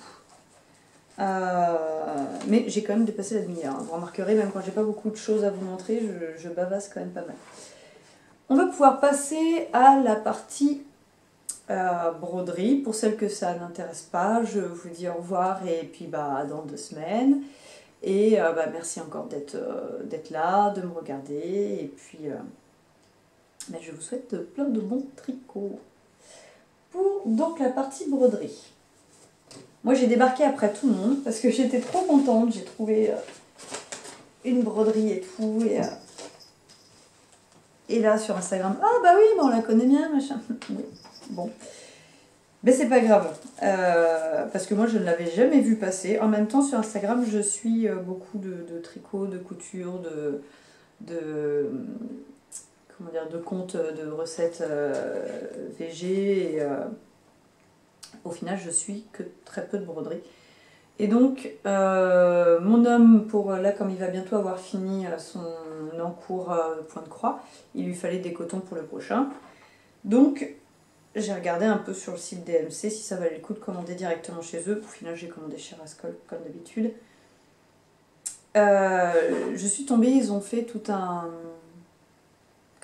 Mais j'ai quand même dépassé la demi-heure. Vous remarquerez, même quand j'ai pas beaucoup de choses à vous montrer, je bavasse quand même pas mal. On va pouvoir passer à la partie broderie. Pour celles que ça n'intéresse pas, je vous dis au revoir et puis bah, dans 2 semaines. Et bah, merci encore d'être là, de me regarder. Et puis bah, je vous souhaite plein de bons tricots. Pour donc la partie broderie. Moi j'ai débarqué après tout le monde parce que j'étais trop contente, j'ai trouvé une broderie et tout. Et là sur Instagram, ah bah oui, bah on la connaît bien, machin. Oui, bon. Mais c'est pas grave, parce que moi je ne l'avais jamais vu passer. En même temps sur Instagram je suis beaucoup de tricot, de couture, comment dire, de comptes de recettes VG et au final je suis que très peu de broderie. Et donc mon homme, pour là comme il va bientôt avoir fini son encours point de croix, il lui fallait des cotons pour le prochain. Donc j'ai regardé un peu sur le site DMC si ça valait le coup de commander directement chez eux. Au final j'ai commandé chez Rascol comme d'habitude. Je suis tombée, ils ont fait tout un...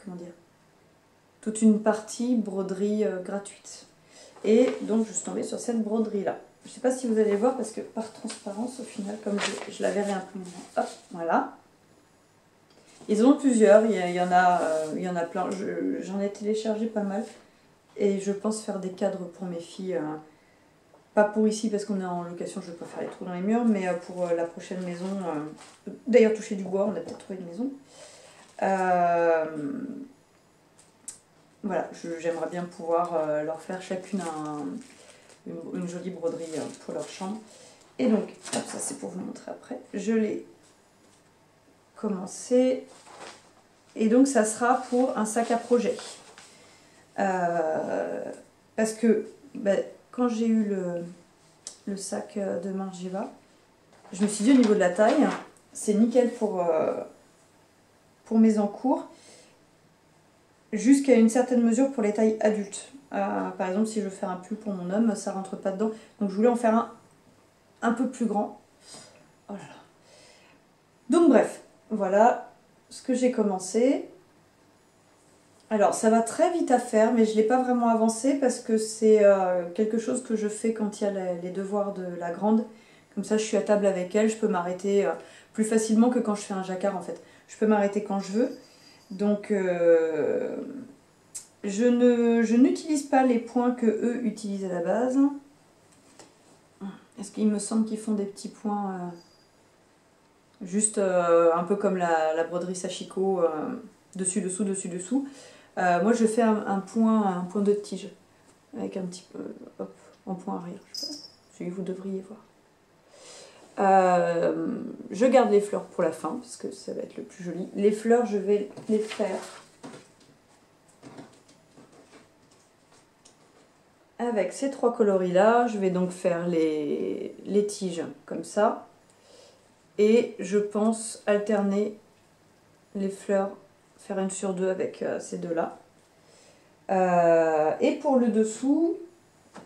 comment dire, toute une partie broderie gratuite. Et donc je suis tombée sur cette broderie là. Je ne sais pas si vous allez voir parce que par transparence au final, comme je la verrai un peu moins. Hop, voilà. Ils en ont plusieurs, il y en a plein. J'en ai téléchargé pas mal. Et je pense faire des cadres pour mes filles. Pas pour ici parce qu'on est en location, je ne vais pas faire les trous dans les murs, mais pour la prochaine maison. D'ailleurs toucher du bois, on a peut-être trouvé une maison. Voilà, j'aimerais bien pouvoir leur faire chacune une jolie broderie pour leur chambre. Et donc, hop, ça c'est pour vous montrer après. Je l'ai commencé. Et donc ça sera pour un sac à projet. Parce que quand j'ai eu le sac de Margiva, je me suis dit au niveau de la taille, c'est nickel pour mes encours. Jusqu'à une certaine mesure pour les tailles adultes. Par exemple, si je veux faire un pull pour mon homme, ça rentre pas dedans. Donc je voulais en faire un peu plus grand. Oh là là. Donc bref, voilà ce que j'ai commencé. Alors ça va très vite à faire, mais je ne l'ai pas vraiment avancé parce que c'est quelque chose que je fais quand il y a les devoirs de la grande. Comme ça je suis à table avec elle, je peux m'arrêter plus facilement que quand je fais un jacquard en fait. Je peux m'arrêter quand je veux. Donc je n'utilise pas les points que eux utilisent à la base. Est-ce qu'il me semble qu'ils font des petits points juste un peu comme la broderie Sachiko, dessus, dessous, dessus, dessous. Moi je fais un point de tige avec un petit peu hop, en point arrière. Je sais pas, celui que vous devriez voir. Je garde les fleurs pour la fin parce que ça va être le plus joli. Les fleurs, je vais les faire avec ces 3 coloris là. Je vais donc faire les tiges comme ça et je pense alterner les fleurs, faire une sur deux avec ces deux là. Et pour le dessous,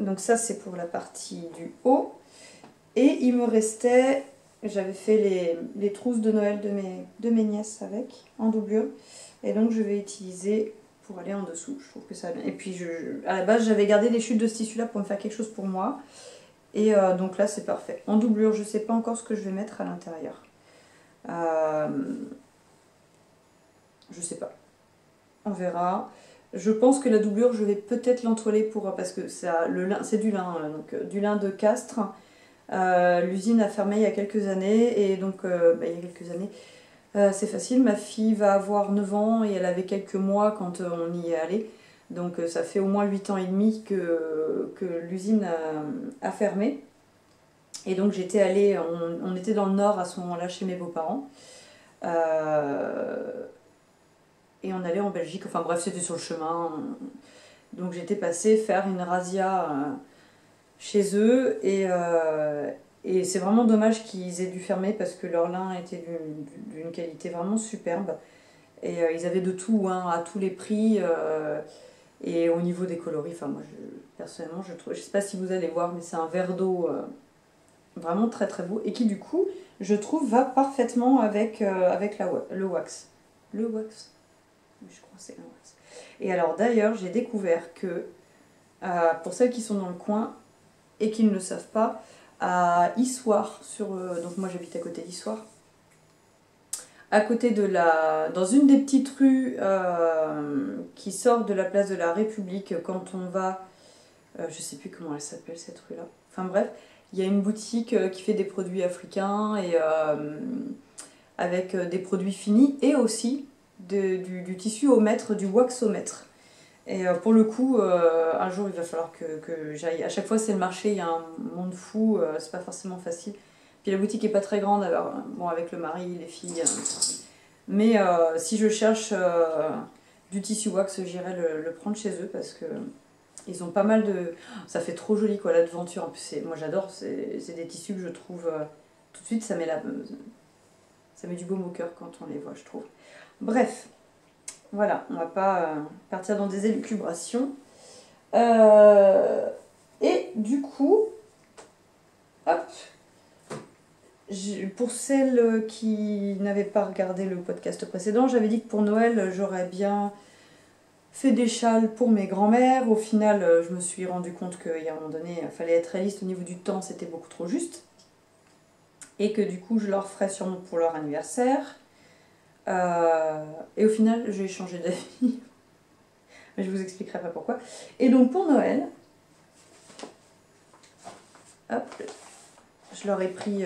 donc ça c'est pour la partie du haut. Et il me restait, j'avais fait les trousses de Noël de mes nièces avec, en doublure. Et donc je vais utiliser pour aller en dessous, je trouve que ça va bien. Et puis à la base j'avais gardé des chutes de ce tissu là pour me faire quelque chose pour moi. Et donc là c'est parfait. En doublure, je ne sais pas encore ce que je vais mettre à l'intérieur. Je sais pas. On verra. Je pense que la doublure, je vais peut-être l'entoiler parce que c'est du lin, donc du lin de Castres. L'usine a fermé il y a quelques années et donc il y a quelques années c'est facile, ma fille va avoir 9 ans et elle avait quelques mois quand on y est allé, donc ça fait au moins 8 ans et demi que l'usine a fermé et donc j'étais allée, on était dans le nord à ce moment-là chez mes beaux-parents et on allait en Belgique, enfin bref c'était sur le chemin, donc j'étais passée faire une razzia chez eux et c'est vraiment dommage qu'ils aient dû fermer parce que leur lin était d'une qualité vraiment superbe et ils avaient de tout hein, à tous les prix et au niveau des coloris, enfin moi personnellement je trouve, je sais pas si vous allez voir mais c'est un verre d'eau vraiment très très beau et qui du coup je trouve va parfaitement avec le wax. Le wax? Je crois que c'est un wax. Et alors d'ailleurs j'ai découvert que pour celles qui sont dans le coin et qui ne le savent pas, à Issoire, donc moi j'habite à côté d'Issoire, à côté dans une des petites rues qui sort de la place de la République quand on va, je sais plus comment elle s'appelle cette rue là, enfin bref, il y a une boutique qui fait des produits africains et avec des produits finis et aussi du tissu au mètre, du wax au mètre. Et pour le coup, un jour il va falloir que j'aille. À chaque fois c'est le marché, il y a un monde fou, c'est pas forcément facile. Puis la boutique est pas très grande, alors bon avec le mari, les filles. Mais si je cherche du tissu wax, j'irai le prendre chez eux parce que ils ont pas mal de. Ça fait trop joli quoi la devanture. En plus moi j'adore, c'est des tissus que je trouve tout de suite ça met du baume au cœur quand on les voit je trouve. Bref. Voilà, on va pas partir dans des élucubrations. Et du coup, hop, pour celles qui n'avaient pas regardé le podcast précédent, j'avais dit que pour Noël, j'aurais bien fait des châles pour mes grands-mères. Au final, je me suis rendu compte qu'à un moment donné, il fallait être réaliste au niveau du temps, c'était beaucoup trop juste. Et que du coup, je leur ferai sûrement pour leur anniversaire. Et au final, j'ai changé d'avis. Mais je vous expliquerai pas pourquoi. Et donc pour Noël, hop, je leur ai pris.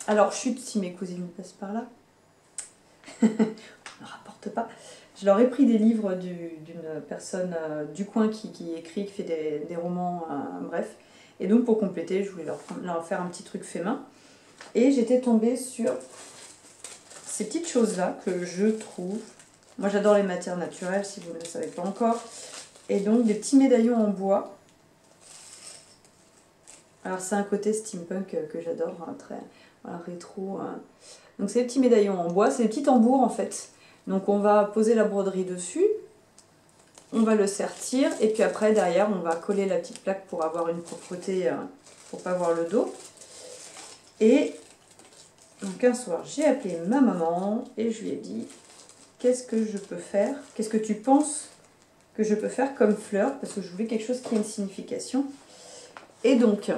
Alors chut, si mes cousines passent par là, ne rapporte pas. Je leur ai pris des livres d'une personne du coin qui écrit, qui fait des romans, bref. Et donc pour compléter, je voulais leur faire un petit truc fait main. Et j'étais tombée sur ces petites choses-là que je trouve... Moi j'adore les matières naturelles, si vous ne le savez pas encore. Et donc des petits médaillons en bois. Alors c'est un côté steampunk que j'adore, hein, très rétro. Donc c'est des petits médaillons en bois, c'est des petits tambours en fait. Donc on va poser la broderie dessus, on va le sertir et puis après derrière on va coller la petite plaque pour avoir une propreté, pour pas voir le dos. Et Donc un soir, j'ai appelé ma maman et je lui ai dit, qu'est-ce que je peux faire? Qu'est-ce que tu penses que je peux faire comme fleur? Parce que je voulais quelque chose qui ait une signification. Et donc,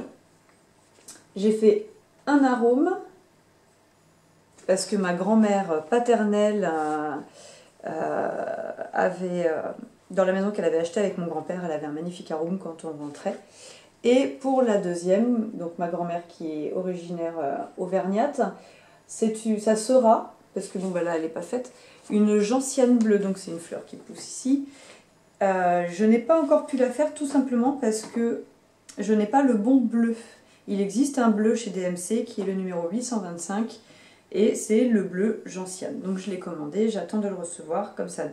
j'ai fait un arôme, parce que ma grand-mère paternelle avait, dans la maison qu'elle avait achetée avec mon grand-père, elle avait un magnifique arôme quand on rentrait. Et pour la deuxième, donc ma grand-mère qui est originaire auvergnate, ça sera, parce que bon bah là elle n'est pas faite, une gentiane bleue, donc c'est une fleur qui pousse ici. Je n'ai pas encore pu la faire tout simplement parce que je n'ai pas le bon bleu. Il existe un bleu chez DMC qui est le numéro 825 et c'est le bleu gentiane. Donc je l'ai commandé, j'attends de le recevoir, comme ça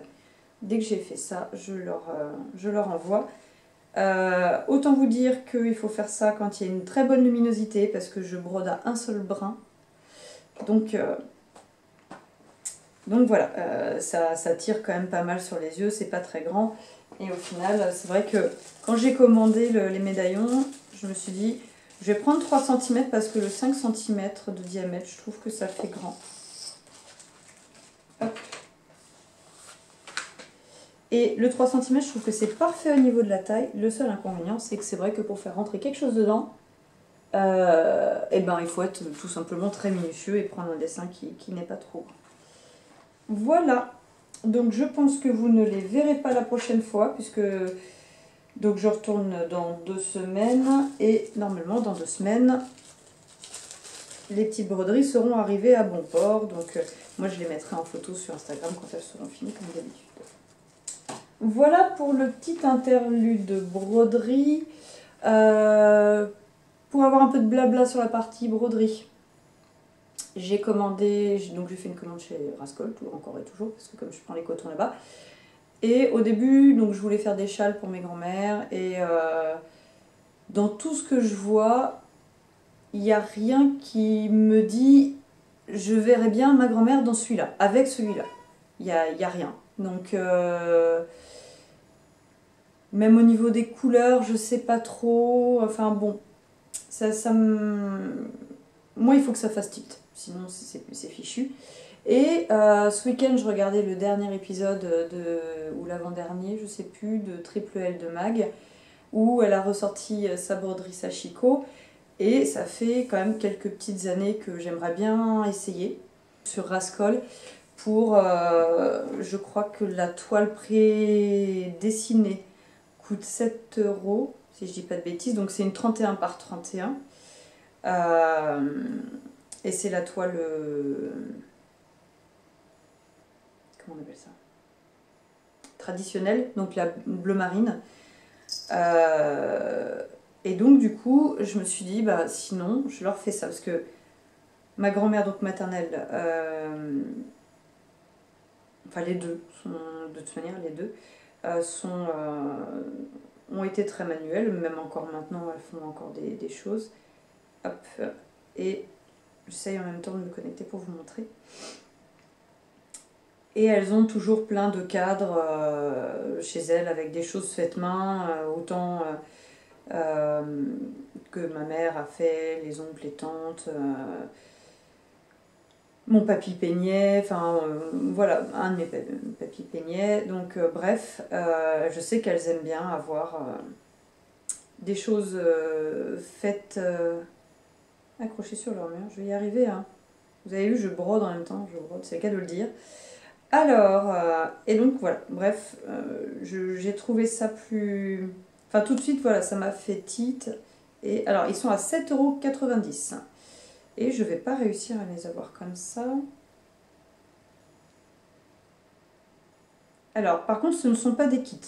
dès que j'ai fait ça, je leur envoie. Autant vous dire qu'il faut faire ça quand il y a une très bonne luminosité parce que je brode à un seul brin. Donc voilà, ça tire quand même pas mal sur les yeux, c'est pas très grand. Et au final, c'est vrai que quand j'ai commandé les médaillons, je me suis dit, je vais prendre 3 cm parce que le 5 cm de diamètre, je trouve que ça fait grand. Hop. Et le 3 cm, je trouve que c'est parfait au niveau de la taille. Le seul inconvénient, c'est que c'est vrai que pour faire rentrer quelque chose dedans, eh ben, il faut être tout simplement très minutieux et prendre un dessin qui n'est pas trop grand. Voilà, donc je pense que vous ne les verrez pas la prochaine fois, puisque donc je retourne dans 2 semaines, et normalement dans 2 semaines, les petites broderies seront arrivées à bon port, donc moi je les mettrai en photo sur Instagram quand elles seront finies comme d'habitude. Voilà pour le petit interlude de broderie, pour avoir un peu de blabla sur la partie broderie. J'ai commandé, donc j'ai fait une commande chez Rascol, encore et toujours, parce que comme je prends les cotons là-bas. Et au début, donc je voulais faire des châles pour mes grands-mères. Et dans tout ce que je vois, il n'y a rien qui me dit je verrais bien ma grand-mère dans celui-là, avec celui-là. Il n'y a rien. Donc, même au niveau des couleurs, je sais pas trop. Enfin bon, moi il faut que ça fasse tilt. Sinon c'est fichu. Et ce week-end, je regardais le dernier épisode ou l'avant-dernier, je sais plus, de Triple L de Mag, où elle a ressorti sa broderie Sachiko. Et ça fait quand même quelques petites années que j'aimerais bien essayer sur Rascol pour, je crois que la toile pré-dessinée coûte 7 €, si je dis pas de bêtises, donc c'est une 31 par 31. Et c'est la toile, comment on appelle ça, traditionnelle, donc la bleu marine. Et donc du coup je me suis dit bah sinon je leur fais ça parce que ma grand-mère donc maternelle, enfin les deux sont, de toute manière les deux ont été très manuelles, même encore maintenant elles font encore des choses. Hop, et j'essaye en même temps de me connecter pour vous montrer. Et elles ont toujours plein de cadres chez elles avec des choses faites main, autant que ma mère a fait, les oncles, les tantes, mon papy peignait, enfin voilà, un de mes papys peignait. Donc bref, je sais qu'elles aiment bien avoir des choses faites, accrochées sur leur mur. Je vais y arriver, hein. Vous avez vu, je brode en même temps, je brode, c'est le cas de le dire. Alors, et donc voilà, bref, j'ai trouvé ça plus... Enfin tout de suite, voilà, ça m'a fait tilt. Et alors, ils sont à 7,90 €. Et je vais pas réussir à les avoir comme ça. Alors, par contre, ce ne sont pas des kits.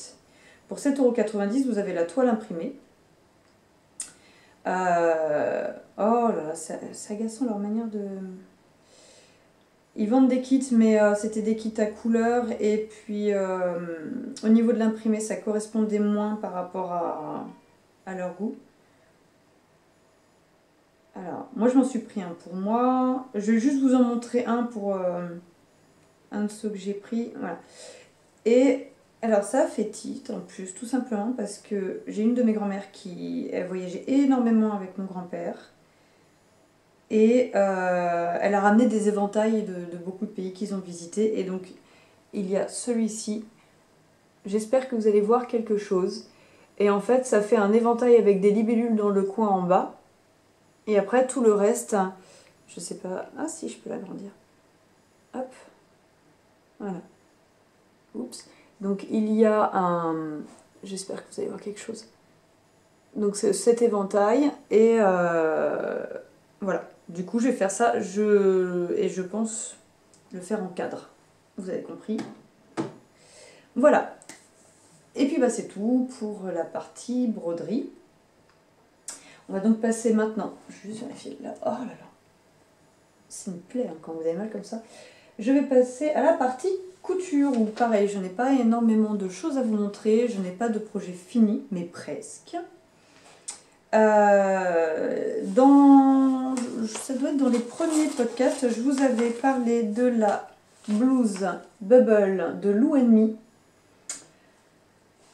Pour 7,90 €, vous avez la toile imprimée. Oh là là, c'est agaçant leur manière de... Ils vendent des kits, mais c'était des kits à couleur. Et puis, au niveau de l'imprimé, ça correspondait moins par rapport à leur goût. Alors, moi, je m'en suis pris un pour moi. Je vais juste vous en montrer un pour un de ceux que j'ai pris. Voilà. Et alors, ça a fait tilt en plus, tout simplement parce que j'ai une de mes grand-mères qui a voyagé énormément avec mon grand-père. Et elle a ramené des éventails de beaucoup de pays qu'ils ont visités. Et donc, il y a celui-ci. J'espère que vous allez voir quelque chose. Et en fait, ça fait un éventail avec des libellules dans le coin en bas. Et après, tout le reste, je sais pas... Ah si, je peux l'agrandir. Hop. Voilà. Oups. Donc, il y a un... J'espère que vous allez voir quelque chose. Donc, c'est cet éventail. Et voilà. Du coup, je vais faire ça. Et je pense le faire en cadre. Vous avez compris. Voilà. Et puis, bah, c'est tout pour la partie broderie. On va donc passer maintenant, je vais juste vérifier là, oh là là, ça me plaît hein, quand vous avez mal comme ça. Je vais passer à la partie couture, où pareil, je n'ai pas énormément de choses à vous montrer, je n'ai pas de projet fini, mais presque. Ça doit être dans les premiers podcasts, je vous avais parlé de la blouse Bubble de Lou & Me,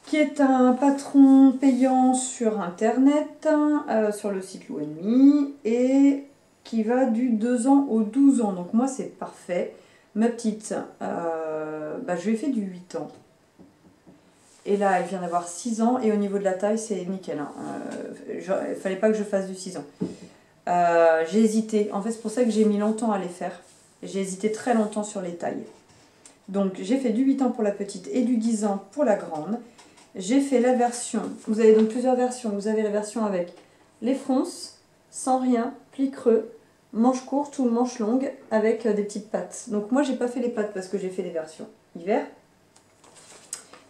qui est un patron payant sur internet, sur le site Lou & Me, et qui va du 2 ans au 12 ans. Donc moi c'est parfait. Ma petite, je lui ai fait du 8 ans. Et là elle vient d'avoir 6 ans, et au niveau de la taille c'est nickel. Hein. Il ne fallait pas que je fasse du 6 ans. J'ai hésité, en fait c'est pour ça que j'ai mis longtemps à les faire. J'ai hésité très longtemps sur les tailles. Donc j'ai fait du 8 ans pour la petite et du 10 ans pour la grande. J'ai fait la version, vous avez donc plusieurs versions, vous avez la version avec les fronces, sans rien, pli creux, manche courte ou manche longue avec des petites pattes. Donc moi j'ai pas fait les pattes parce que j'ai fait les versions hiver.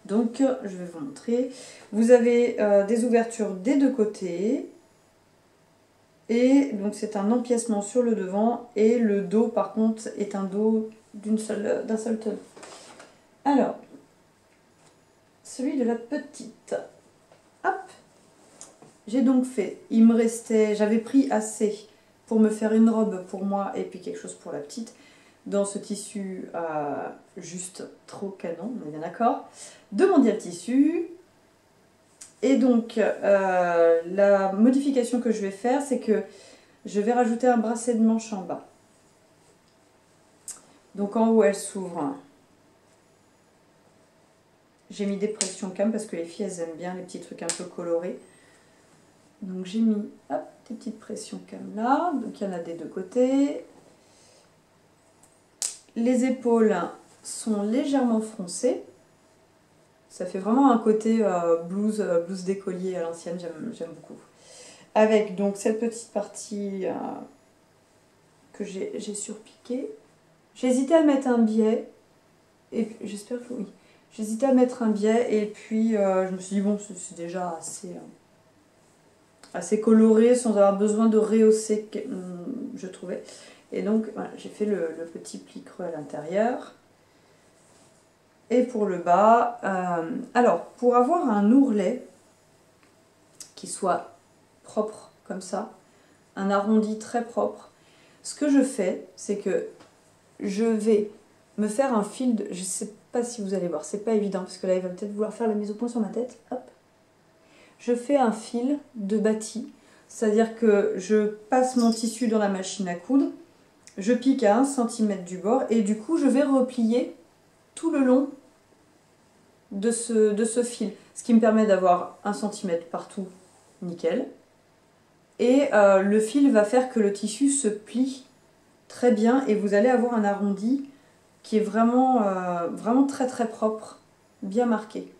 Donc je vais vous montrer. Vous avez des ouvertures des deux côtés. Et donc c'est un empiècement sur le devant. Et le dos par contre est un dos d'un seul tenant. Alors, celui de la petite. Hop. J'ai donc fait, il me restait, j'avais pris assez pour me faire une robe pour moi et puis quelque chose pour la petite. Dans ce tissu juste trop canon, on est bien d'accord. De Mondial Tissu. Et donc, la modification que je vais faire, c'est que je vais rajouter un bracelet de manche en bas. Donc en haut, elle s'ouvre. J'ai mis des pressions cam parce que les filles, elles aiment bien les petits trucs un peu colorés. Donc j'ai mis hop, des petites pressions cam là. Donc il y en a des deux côtés. Les épaules sont légèrement froncées. Ça fait vraiment un côté blouse d'écolier à l'ancienne, j'aime beaucoup. Avec donc cette petite partie que j'ai surpiquée. J'ai hésité à mettre un biais. Et j'espère que oui. J'hésitais à mettre un biais et puis je me suis dit bon c'est déjà assez coloré sans avoir besoin de rehausser je trouvais. Et donc voilà, j'ai fait le petit pli creux à l'intérieur. Et pour le bas, alors pour avoir un ourlet qui soit propre comme ça, un arrondi très propre, ce que je fais c'est que je vais me faire un fil de... Je sais pas si vous allez voir, c'est pas évident parce que là il va peut-être vouloir faire la mise au point sur ma tête. Hop. Je fais un fil de bâti, c'est-à-dire que je passe mon tissu dans la machine à coudre, je pique à 1 cm du bord et du coup je vais replier tout le long de ce fil, ce qui me permet d'avoir 1 cm partout, nickel. Et le fil va faire que le tissu se plie très bien et vous allez avoir un arrondi qui est vraiment, vraiment très très propre, bien marqué.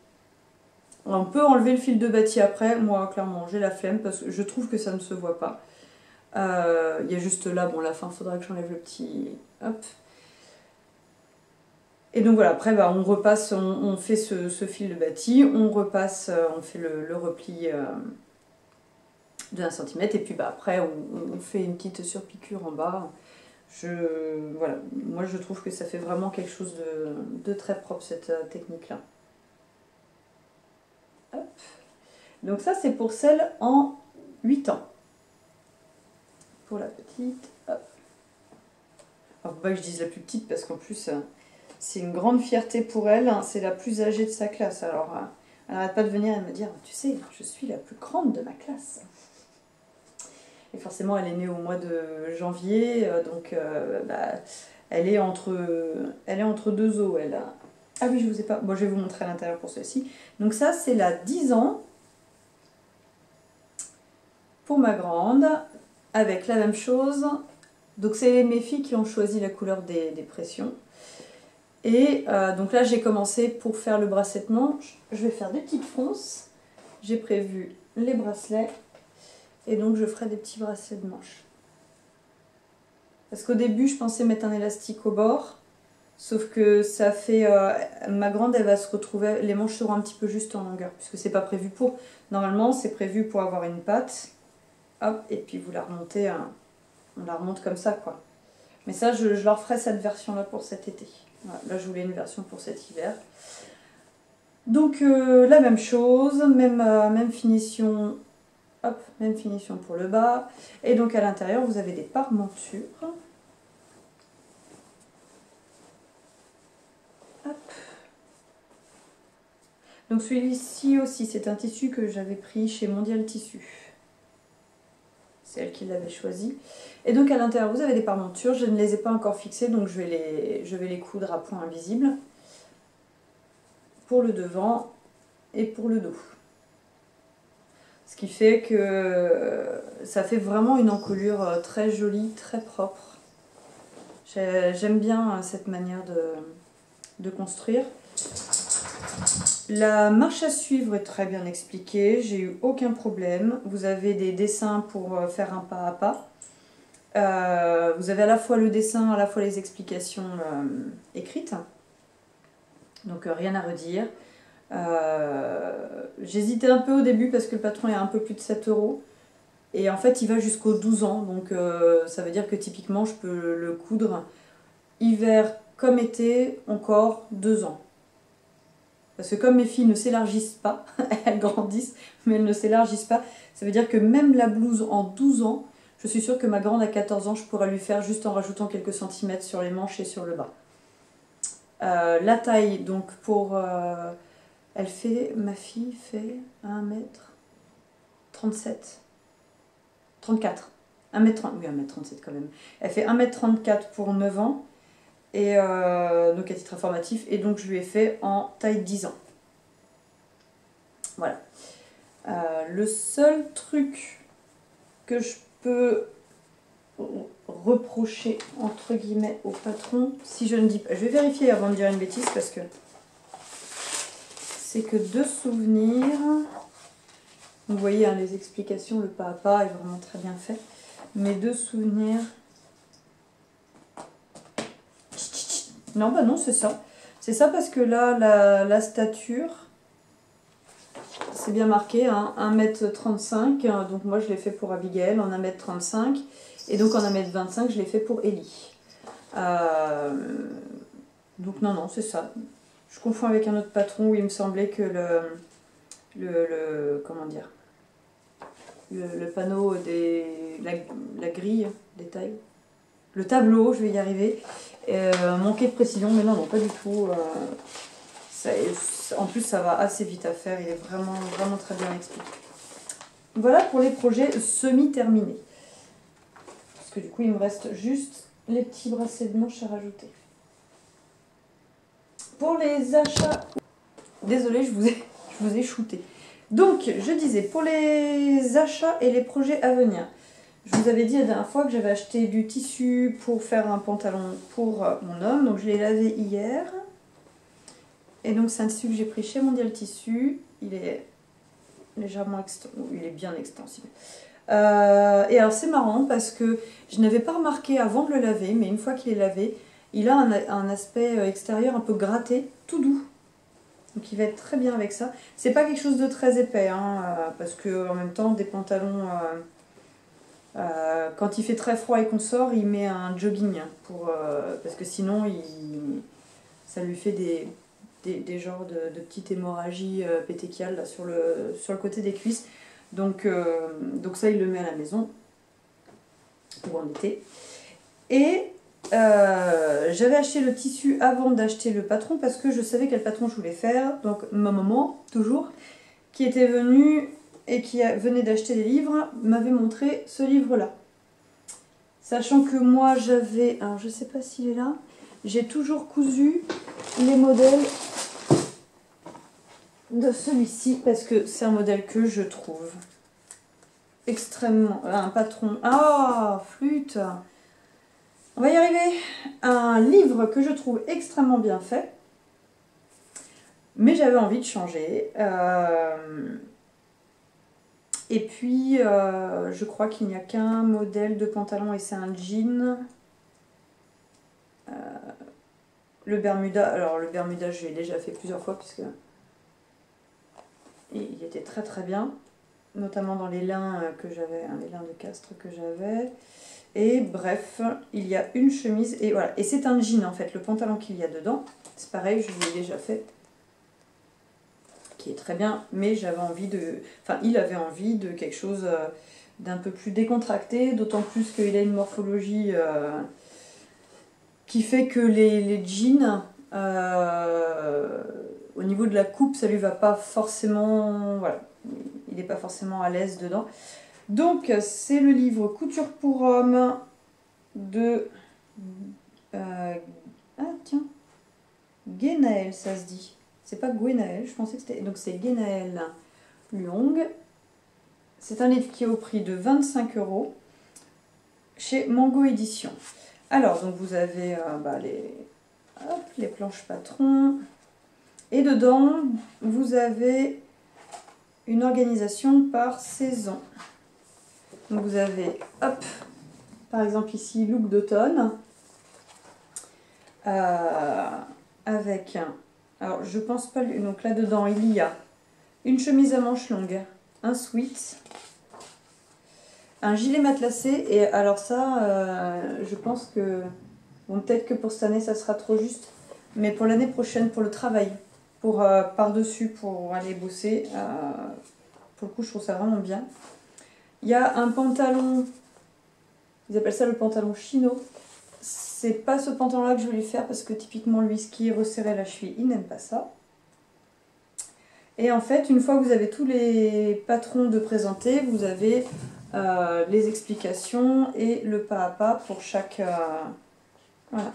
On peut enlever le fil de bâti après, moi clairement j'ai la flemme parce que je trouve que ça ne se voit pas. Il y a juste là, bon la fin, il faudra que j'enlève le petit... Hop. Et donc voilà, après bah, on repasse, on fait ce fil de bâti, on repasse, on fait le repli de 1 cm et puis bah, après on fait une petite surpiqûre en bas. Voilà, moi je trouve que ça fait vraiment quelque chose de très propre cette technique-là. Donc ça c'est pour celle en 8 ans. Pour la petite, hop. Alors faut pas que je dise la plus petite parce qu'en plus c'est une grande fierté pour elle, hein, c'est la plus âgée de sa classe. Alors elle n'arrête pas de venir et de me dire, tu sais, je suis la plus grande de ma classe. Et forcément, elle est née au mois de janvier, donc bah, elle est entre deux os. Elle a... Ah oui, je vous ai pas... Bon, je vais vous montrer à l'intérieur pour ceci. Donc ça, c'est la 10 ans pour ma grande, avec la même chose. Donc c'est mes filles qui ont choisi la couleur des pressions. Et donc là, j'ai commencé pour faire le bracelet de manche. Je vais faire des petites fronces. J'ai prévu les bracelets. Et donc, je ferai des petits bracelets de manche. Parce qu'au début, je pensais mettre un élastique au bord. Sauf que ça fait... ma grande, elle va se retrouver... Les manches seront un petit peu juste en longueur. Puisque c'est pas prévu pour... Normalement, c'est prévu pour avoir une patte. Hop, et puis vous la remontez... on la remonte comme ça, quoi. Mais ça, je leur ferai cette version-là pour cet été. Voilà, là, je voulais une version pour cet hiver. Donc, la même chose. Même finition... Hop, même finition pour le bas. Et donc à l'intérieur, vous avez des parmentures. Hop. Donc celui-ci aussi, c'est un tissu que j'avais pris chez Mondial Tissu. C'est elle qui l'avait choisi. Et donc à l'intérieur, vous avez des parmentures. Je ne les ai pas encore fixées, donc je vais les coudre à point invisible. Pour le devant et pour le dos. Ce qui fait que ça fait vraiment une encolure très jolie, très propre. J'aime bien cette manière de construire. La marche à suivre est très bien expliquée, j'ai eu aucun problème. Vous avez des dessins pour faire un pas à pas. Vous avez à la fois le dessin, à la fois les explications écrites. Donc rien à redire. J'hésitais un peu au début parce que le patron est un peu plus de 7 €. Et en fait, il va jusqu'aux 12 ans. Donc ça veut dire que typiquement, je peux le coudre hiver comme été, encore 2 ans. Parce que comme mes filles ne s'élargissent pas, elles grandissent, mais elles ne s'élargissent pas, ça veut dire que même la blouse en 12 ans, je suis sûre que ma grande à 14 ans, je pourrais lui faire juste en rajoutant quelques centimètres sur les manches et sur le bas. La taille, donc pour... ma fille fait 1m37. 34. 1m30, oui 1m37 quand même. Elle fait 1m34 pour 9 ans. Et donc à titre informatif. Et donc je lui ai fait en taille 10 ans. Voilà. Le seul truc que je peux reprocher entre guillemets au patron, si je ne dis pas... Je vais vérifier avant de dire une bêtise parce que... C'est que de souvenir... Vous voyez hein, les explications, le pas à pas est vraiment très bien fait. Mais de souvenir... Non, bah non, c'est ça. C'est ça parce que là, la stature, c'est bien marqué, hein, 1m35. Donc moi, je l'ai fait pour Abigail en 1m35. Et donc en 1m25, je l'ai fait pour Ellie. Donc non, non, c'est ça. Je confonds avec un autre patron où il me semblait que comment dire, le panneau la grille des tailles, le tableau, je vais y arriver, manquait de précision, mais non, non, pas du tout. En plus, ça va assez vite à faire, il est vraiment, vraiment très bien expliqué. Voilà pour les projets semi-terminés. Parce que du coup, il me reste juste les petits bracelets de manche à rajouter. Pour les achats... Désolée, je vous ai shooté. Donc, je disais, pour les achats et les projets à venir, je vous avais dit la dernière fois que j'avais acheté du tissu pour faire un pantalon pour mon homme. Donc, je l'ai lavé hier. Et donc, c'est un tissu que j'ai pris chez Mondial Tissu. Il est légèrement il est bien extensible. Et alors, c'est marrant parce que je n'avais pas remarqué avant de le laver, mais une fois qu'il est lavé, il a un aspect extérieur un peu gratté, tout doux. Donc il va être très bien avec ça. C'est pas quelque chose de très épais, hein, parce que en même temps, des pantalons, quand il fait très froid et qu'on sort, il met un jogging, parce que sinon, ça lui fait des genres de petites hémorragies pétéchiales là, sur le côté des cuisses. Donc ça, il le met à la maison, ou en été. Et... j'avais acheté le tissu avant d'acheter le patron parce que je savais quel patron je voulais faire. Donc ma maman, toujours, qui était venue et qui venait d'acheter des livres m'avait montré ce livre-là. Sachant que moi j'avais, alors je sais pas s'il est là, j'ai toujours cousu les modèles de celui-ci parce que c'est un modèle que je trouve extrêmement, un patron, ah flûte, on va y arriver, un livre que je trouve extrêmement bien fait, mais j'avais envie de changer. Et puis, je crois qu'il n'y a qu'un modèle de pantalon et c'est un jean. Le Bermuda, alors le Bermuda, je l'ai déjà fait plusieurs fois puisque il était très très bien, notamment dans les lins que j'avais, les lins de Castres que j'avais. Et bref, il y a une chemise et voilà. Et c'est un jean en fait, le pantalon qu'il y a dedans. C'est pareil, je l'ai déjà fait. Qui est très bien, mais j'avais envie de... Enfin, il avait envie de quelque chose d'un peu plus décontracté, d'autant plus qu'il a une morphologie qui fait que les jeans, au niveau de la coupe, ça lui va pas forcément... Voilà, il n'est pas forcément à l'aise dedans. Donc, c'est le livre Couture pour hommes de... ah, tiens, Guénaël, ça se dit. C'est pas Gwenaël, je pensais que c'était... Donc c'est Guénaël Luong. C'est un livre qui est au prix de 25 € chez Mango Édition. Alors, donc vous avez les planches patrons. Et dedans, vous avez une organisation par saison. Donc vous avez, hop, par exemple ici, look d'automne. Avec un... Alors, je pense pas... Donc là-dedans, il y a une chemise à manches longues, un sweat, un gilet matelassé. Et alors ça, je pense que... Bon, peut-être que pour cette année, ça sera trop juste. Mais pour l'année prochaine, pour le travail, pour par-dessus, pour aller bosser, pour le coup, je trouve ça vraiment bien. Il y a un pantalon, ils appellent ça le pantalon chino. C'est pas ce pantalon-là que je vais lui faire parce que typiquement lui, ce qui est resserré la cheville, il n'aime pas ça. Et en fait, une fois que vous avez tous les patrons de présenter, vous avez les explications et le pas à pas pour chaque... voilà.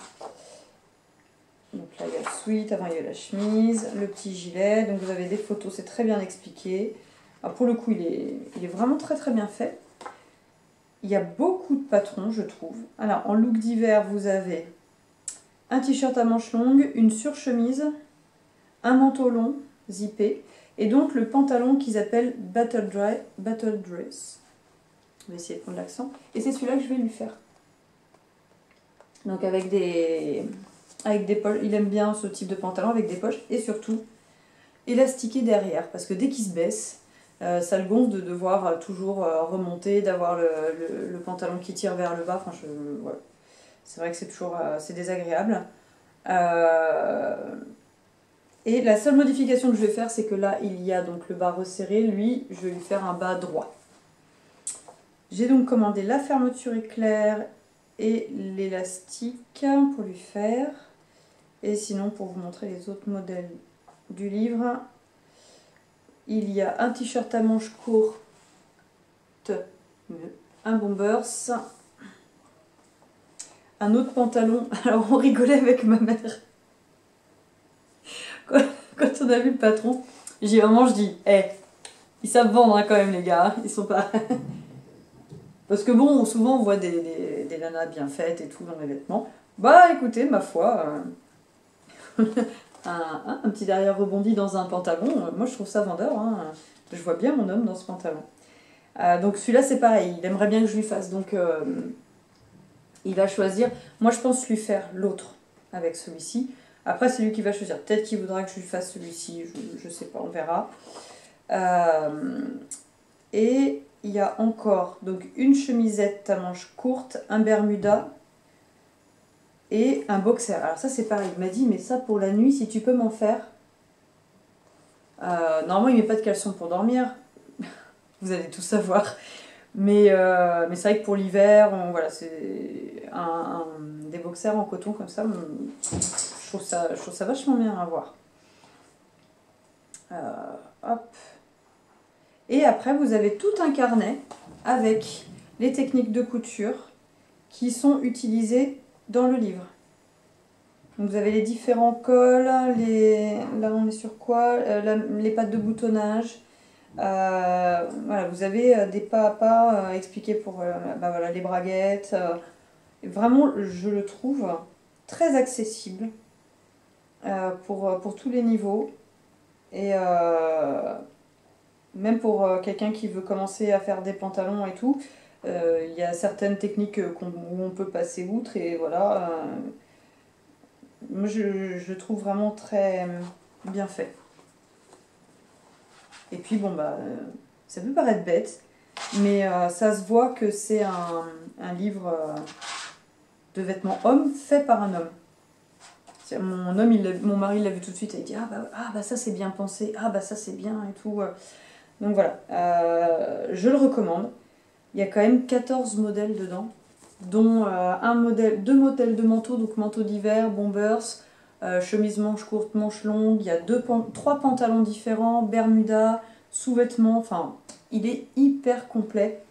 Donc là, il y a le sweat, avant il y a la chemise, le petit gilet. Donc vous avez des photos, c'est très bien expliqué. Alors pour le coup, il est vraiment très très bien fait. Il y a beaucoup de patrons, je trouve. Alors, en look d'hiver, vous avez un t-shirt à manches longues, une surchemise, un manteau long, zippé, et donc le pantalon qu'ils appellent Battle Dress. On va essayer de prendre l'accent. Et c'est celui-là que je vais lui faire. Donc avec des poches. Il aime bien ce type de pantalon avec des poches, et surtout élastiqué derrière, parce que dès qu'il se baisse, ça le gonfle de devoir toujours remonter, d'avoir le pantalon qui tire vers le bas. Enfin, voilà. C'est vrai que c'est toujours c'est désagréable. Et la seule modification que je vais faire, c'est que là, il y a donc le bas resserré. Lui, je vais lui faire un bas droit. J'ai donc commandé la fermeture éclair et l'élastique pour lui faire. Et sinon, pour vous montrer les autres modèles du livre... Il y a un t-shirt à manches courtes, un bombers, un autre pantalon. Alors on rigolait avec ma mère. Quand on a vu le patron, je dis, ils savent vendre hein, quand même les gars, ils sont pas... Parce que bon, souvent on voit des nanas bien faites et tout dans les vêtements. Bah écoutez, ma foi... un petit derrière rebondi dans un pantalon, moi je trouve ça vendeur, hein. Je vois bien mon homme dans ce pantalon. Donc celui-là c'est pareil, il aimerait bien que je lui fasse, donc il va choisir. Moi je pense lui faire l'autre avec celui-ci, après c'est lui qui va choisir, peut-être qu'il voudra que je lui fasse celui-ci, je sais pas, on verra. Et il y a encore donc une chemisette à manches courtes, un bermuda, et un boxer. Alors ça c'est pareil, il m'a dit mais ça pour la nuit si tu peux m'en faire. Normalement il met pas de caleçon pour dormir, vous allez tout savoir. Mais c'est vrai que pour l'hiver, voilà, c'est des boxers en coton comme ça, je trouve ça vachement bien à voir. Hop. Et après, vous avez tout un carnet avec les techniques de couture qui sont utilisées dans le livre. Donc vous avez les différents cols, là on est sur quoi, les pattes de boutonnage. Voilà, vous avez des pas à pas expliqués pour voilà, les braguettes. Vraiment, je le trouve très accessible pour tous les niveaux. Et même pour quelqu'un qui veut commencer à faire des pantalons et tout, il y a certaines techniques où on peut passer outre. Et voilà, moi je trouve vraiment très bien fait. Et puis bon, ça peut paraître bête, mais ça se voit que c'est un livre de vêtements hommes fait par un homme. Mon mari l'a vu tout de suite et il dit ça c'est bien pensé, ça c'est bien et tout. Donc voilà, je le recommande. Il y a quand même 14 modèles dedans, dont deux modèles de manteaux, donc manteau d'hiver, bombers, chemise manche courte, manche longue. Il y a 3 pantalons différents, bermuda, sous-vêtements. Enfin, il est hyper complet.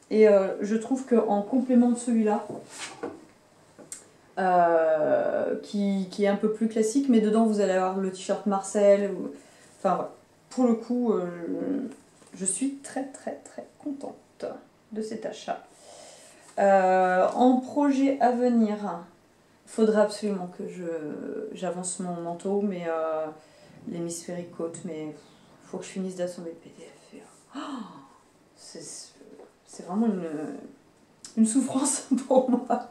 Et je trouve qu'en complément de celui-là, qui est un peu plus classique, mais dedans vous allez avoir le t-shirt Marcel. Enfin voilà, pour le coup, je suis très très très contente de cet achat. En projet à venir, il faudra absolument que j'avance mon manteau, mais l'hémisphérique côte, mais il faut que je finisse d'assembler le PDF. C'est vraiment une souffrance pour moi.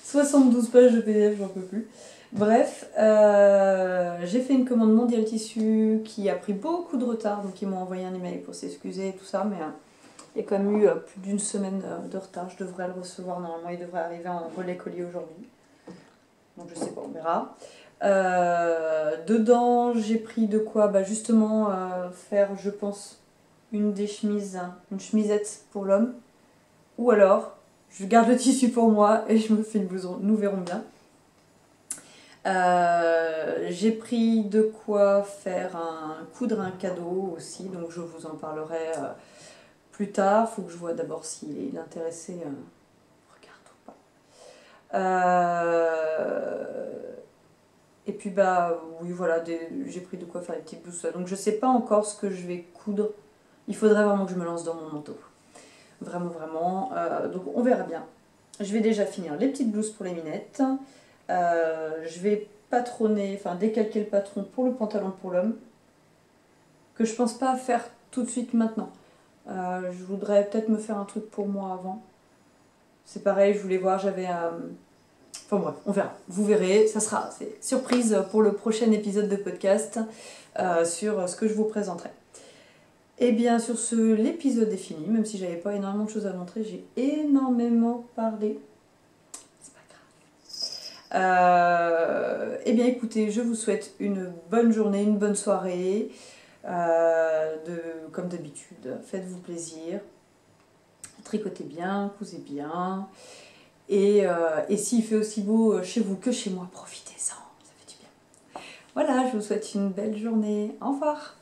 72 pages de PDF, j'en peux plus. Bref, j'ai fait une commande Mondial Tissu qui a pris beaucoup de retard, donc ils m'ont envoyé un email pour s'excuser et tout ça, mais il y a quand même eu plus d'une semaine de retard. Je devrais le recevoir normalement, il devrait arriver en relais colis aujourd'hui. Donc je sais pas, on verra. Dedans, j'ai pris de quoi justement faire, je pense, une chemisette pour l'homme. Ou alors, je garde le tissu pour moi et je me fais une blouson. Nous verrons bien. J'ai pris de quoi coudre un cadeau aussi, donc je vous en parlerai plus tard. Il faut que je vois d'abord s'il est intéressé. Regarde ou pas. Et puis oui voilà, j'ai pris de quoi faire des petites blouses. Donc je sais pas encore ce que je vais coudre. Il faudrait vraiment que je me lance dans mon manteau. Vraiment, vraiment. Donc on verra bien. Je vais déjà finir les petites blouses pour les minettes. Je vais patronner, décalquer le patron pour le pantalon pour l'homme. Que je pense pas faire tout de suite maintenant. Je voudrais peut-être me faire un truc pour moi avant. C'est pareil, je voulais voir, j'avais... Enfin bref, on verra. Vous verrez, c'est surprise pour le prochain épisode de podcast sur ce que je vous présenterai. Et bien sur l'épisode est fini, même si j'avais pas énormément de choses à montrer, j'ai énormément parlé. C'est pas grave. Et bien écoutez, je vous souhaite une bonne journée, une bonne soirée. Comme d'habitude, faites-vous plaisir. Tricotez bien, cousez bien. Et s'il fait aussi beau chez vous que chez moi, profitez-en, ça fait du bien. Voilà, je vous souhaite une belle journée. Au revoir.